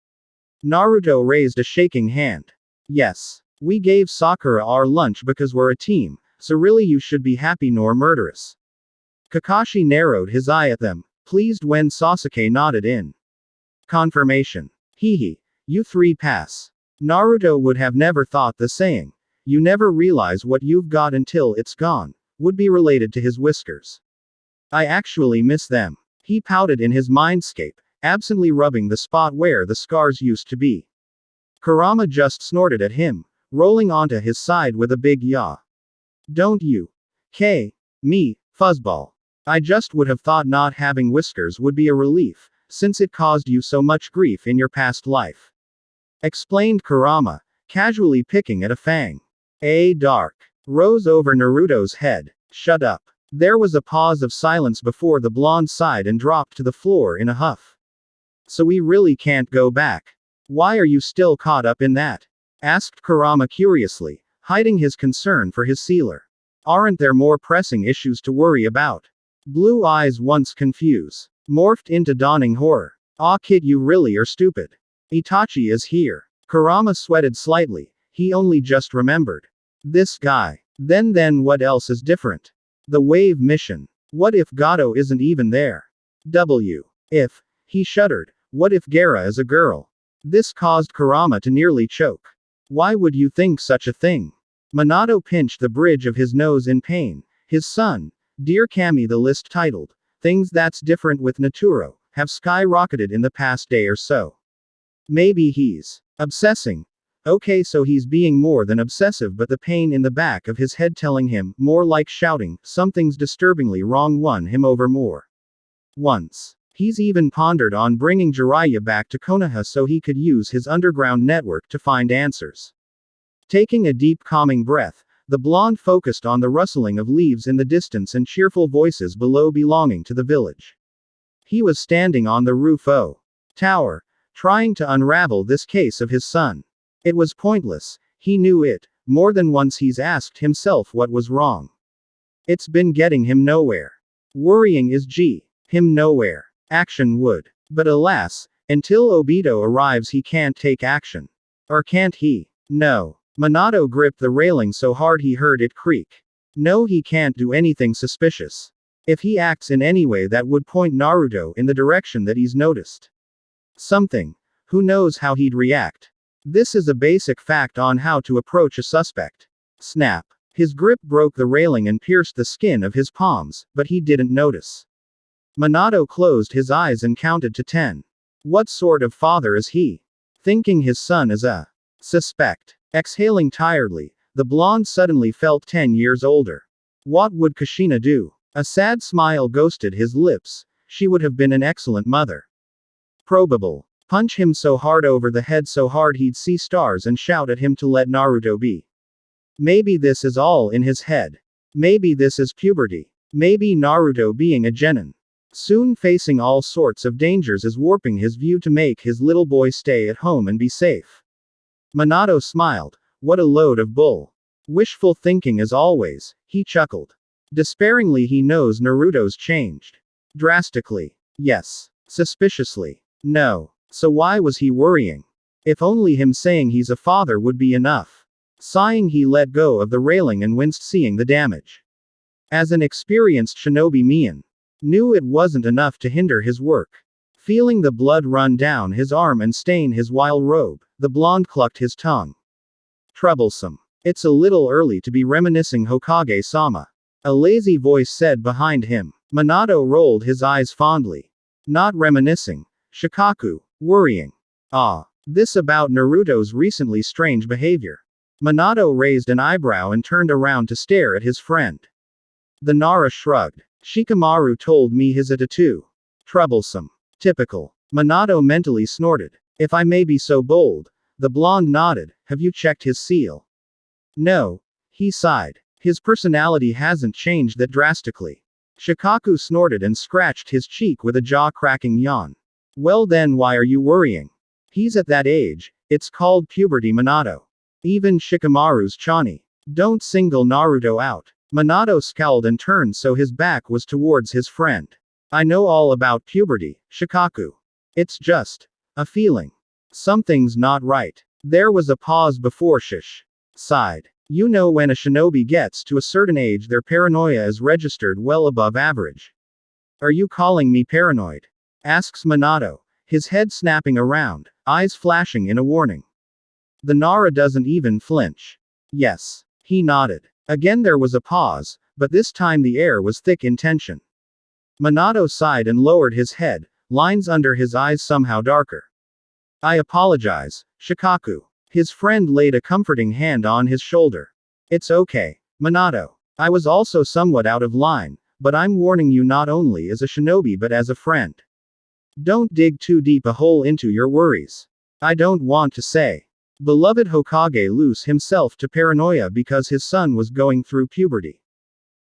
Naruto raised a shaking hand. Yes. We gave Sakura our lunch because we're a team, so really you should be happy nor murderous. Kakashi narrowed his eye at them, pleased when Sasuke nodded in confirmation. Hehe. You three pass. Naruto would have never thought the saying, you never realize what you've got until it's gone, would be related to his whiskers. I actually miss them. He pouted in his mindscape, absently rubbing the spot where the scars used to be. Kurama just snorted at him, rolling onto his side with a big yaw. Don't you? Me, fuzzball. I just would have thought not having whiskers would be a relief, since it caused you so much grief in your past life. Explained Kurama, casually picking at a fang. A dark rose over Naruto's head. Shut up. There was a pause of silence before the blonde sighed and dropped to the floor in a huff. So we really can't go back. Why are you still caught up in that? Asked Kurama curiously, hiding his concern for his sealer. Aren't there more pressing issues to worry about? Blue eyes, once confused, morphed into dawning horror. Aw kid, you really are stupid. Itachi is here. Kurama sweated slightly, he only just remembered. This guy. Then what else is different? The wave mission. What if Gato isn't even there? If. He shuddered. What if Gaara is a girl? This caused Kurama to nearly choke. Why would you think such a thing? Minato pinched the bridge of his nose in pain. His son, Dear Kami, the list titled, Things That's Different with Naturo, have skyrocketed in the past day or so. Maybe he's obsessing. Okay, so he's being more than obsessive, but the pain in the back of his head telling him, more like shouting, something's disturbingly wrong, won him over more. Once. He's even pondered on bringing Jiraiya back to Konoha so he could use his underground network to find answers. Taking a deep calming breath, the blonde focused on the rustling of leaves in the distance and cheerful voices below belonging to the village. He was standing on the roof tower, trying to unravel this case of his son. It was pointless, he knew it. More than once he's asked himself what was wrong. It's been getting him nowhere. Worrying is him nowhere. Action would. But alas, until Obito arrives he can't take action. Or can't he? No. Minato gripped the railing so hard he heard it creak. No, he can't do anything suspicious. If he acts in any way that would point Naruto in the direction that he's noticed something, who knows how he'd react. This is a basic fact on how to approach a suspect. Snap. His grip broke the railing and pierced the skin of his palms, but he didn't notice. Minato closed his eyes and counted to 10. What sort of father is he? Thinking his son is a suspect. Exhaling tiredly, the blonde suddenly felt 10 years older. What would Kushina do? A sad smile ghosted his lips. She would have been an excellent mother. Probable. Punch him so hard over the head so hard he'd see stars and shout at him to let Naruto be. Maybe this is all in his head. Maybe this is puberty. Maybe Naruto being a genin. Soon facing all sorts of dangers is warping his view to make his little boy stay at home and be safe. Minato smiled. What a load of bull. Wishful thinking as always, he chuckled. Despairingly he knows Naruto's changed. Drastically. Yes. Suspiciously. No. So why was he worrying? If only him saying he's a father would be enough. Sighing he let go of the railing and winced seeing the damage. As an experienced shinobi Mian knew it wasn't enough to hinder his work. Feeling the blood run down his arm and stain his wild robe, the blonde clucked his tongue. Troublesome. It's a little early to be reminiscing Hokage-sama. A lazy voice said behind him. Minato rolled his eyes fondly. Not reminiscing. Shikaku. Worrying. Ah. This about Naruto's recently strange behavior. Minato raised an eyebrow and turned around to stare at his friend. The Nara shrugged. Shikamaru told me his tattoo. Troublesome. Typical. Minato mentally snorted. If I may be so bold. The blonde nodded. Have you checked his seal? No. He sighed. His personality hasn't changed that drastically. Shikaku snorted and scratched his cheek with a jaw-cracking yawn. Well then why are you worrying? He's at that age. It's called puberty Minato. Even Shikamaru's Chani. Don't single Naruto out. Minato scowled and turned so his back was towards his friend. I know all about puberty, Shikaku. It's just a feeling. Something's not right. There was a pause before Shish sighed. You know when a shinobi gets to a certain age their paranoia is registered well above average. Are you calling me paranoid? Asks Minato, his head snapping around, eyes flashing in a warning. The Nara doesn't even flinch. Yes. He nodded. Again there was a pause, but this time the air was thick in tension. Minato sighed and lowered his head, lines under his eyes somehow darker. I apologize, Shikaku. His friend laid a comforting hand on his shoulder. It's okay, Minato. I was also somewhat out of line, but I'm warning you not only as a shinobi but as a friend. Don't dig too deep a hole into your worries. I don't want to say. Beloved Hokage lose himself to paranoia because his son was going through puberty.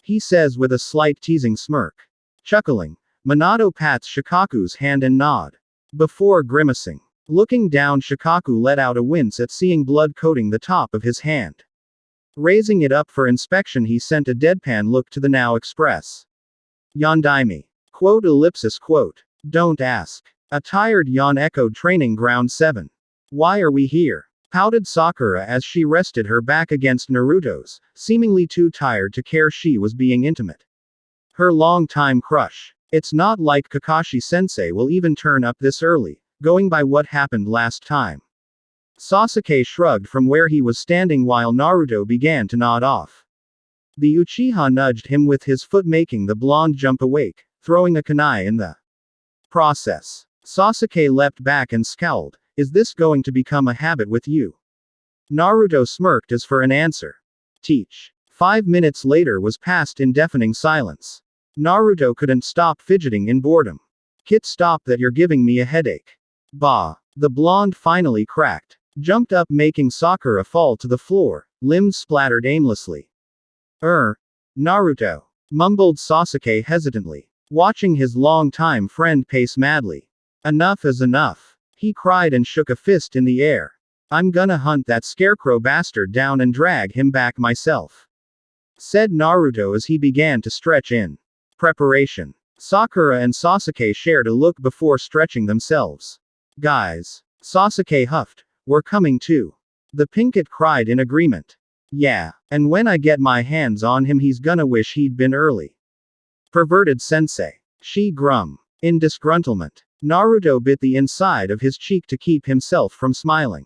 He says with a slight teasing smirk. Chuckling, Minato pats Shikaku's hand and nod. Before grimacing. Looking down Shikaku let out a wince at seeing blood coating the top of his hand. Raising it up for inspection he sent a deadpan look to the Now Express. Yondaime. Quote ellipsis quote. Don't ask. A tired yawn echoed training ground 7. Why are we here? Pouted Sakura as she rested her back against Naruto's, seemingly too tired to care she was being intimate. Her long-time crush. It's not like Kakashi-sensei will even turn up this early, going by what happened last time. Sasuke shrugged from where he was standing while Naruto began to nod off. The Uchiha nudged him with his foot making the blonde jump awake, throwing a kunai in the process. Sasuke leapt back and scowled. Is this going to become a habit with you? Naruto smirked as for an answer. Teach. 5 minutes later was passed in deafening silence. Naruto couldn't stop fidgeting in boredom. Kit, stop that, you're giving me a headache. Bah. The blonde finally cracked. Jumped up making Sakura fall to the floor, limbs splattered aimlessly. Naruto. Mumbled Sasuke hesitantly, watching his long-time friend pace madly. Enough is enough. He cried and shook a fist in the air. I'm gonna hunt that scarecrow bastard down and drag him back myself. Said Naruto as he began to stretch in preparation. Sakura and Sasuke shared a look before stretching themselves. Guys. Sasuke huffed. We're coming too. The Pinkett cried in agreement. Yeah, and when I get my hands on him he's gonna wish he'd been early. Perverted sensei. She grummed. In disgruntlement. Naruto bit the inside of his cheek to keep himself from smiling.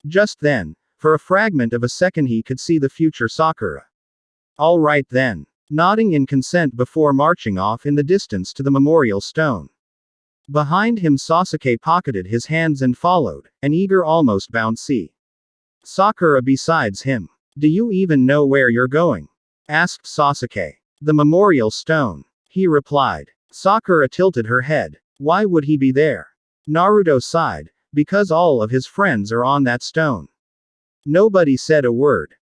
Just then, for a fragment of a second he could see the future Sakura. All right then. Nodding in consent before marching off in the distance to the memorial stone. Behind him Sasuke pocketed his hands and followed, an eager almost bouncy. Sakura besides him. Do you even know where you're going? Asked Sasuke. The memorial stone, he replied. Sakura tilted her head. Why would he be there? Naruto sighed. Because all of his friends are on that stone. Nobody said a word.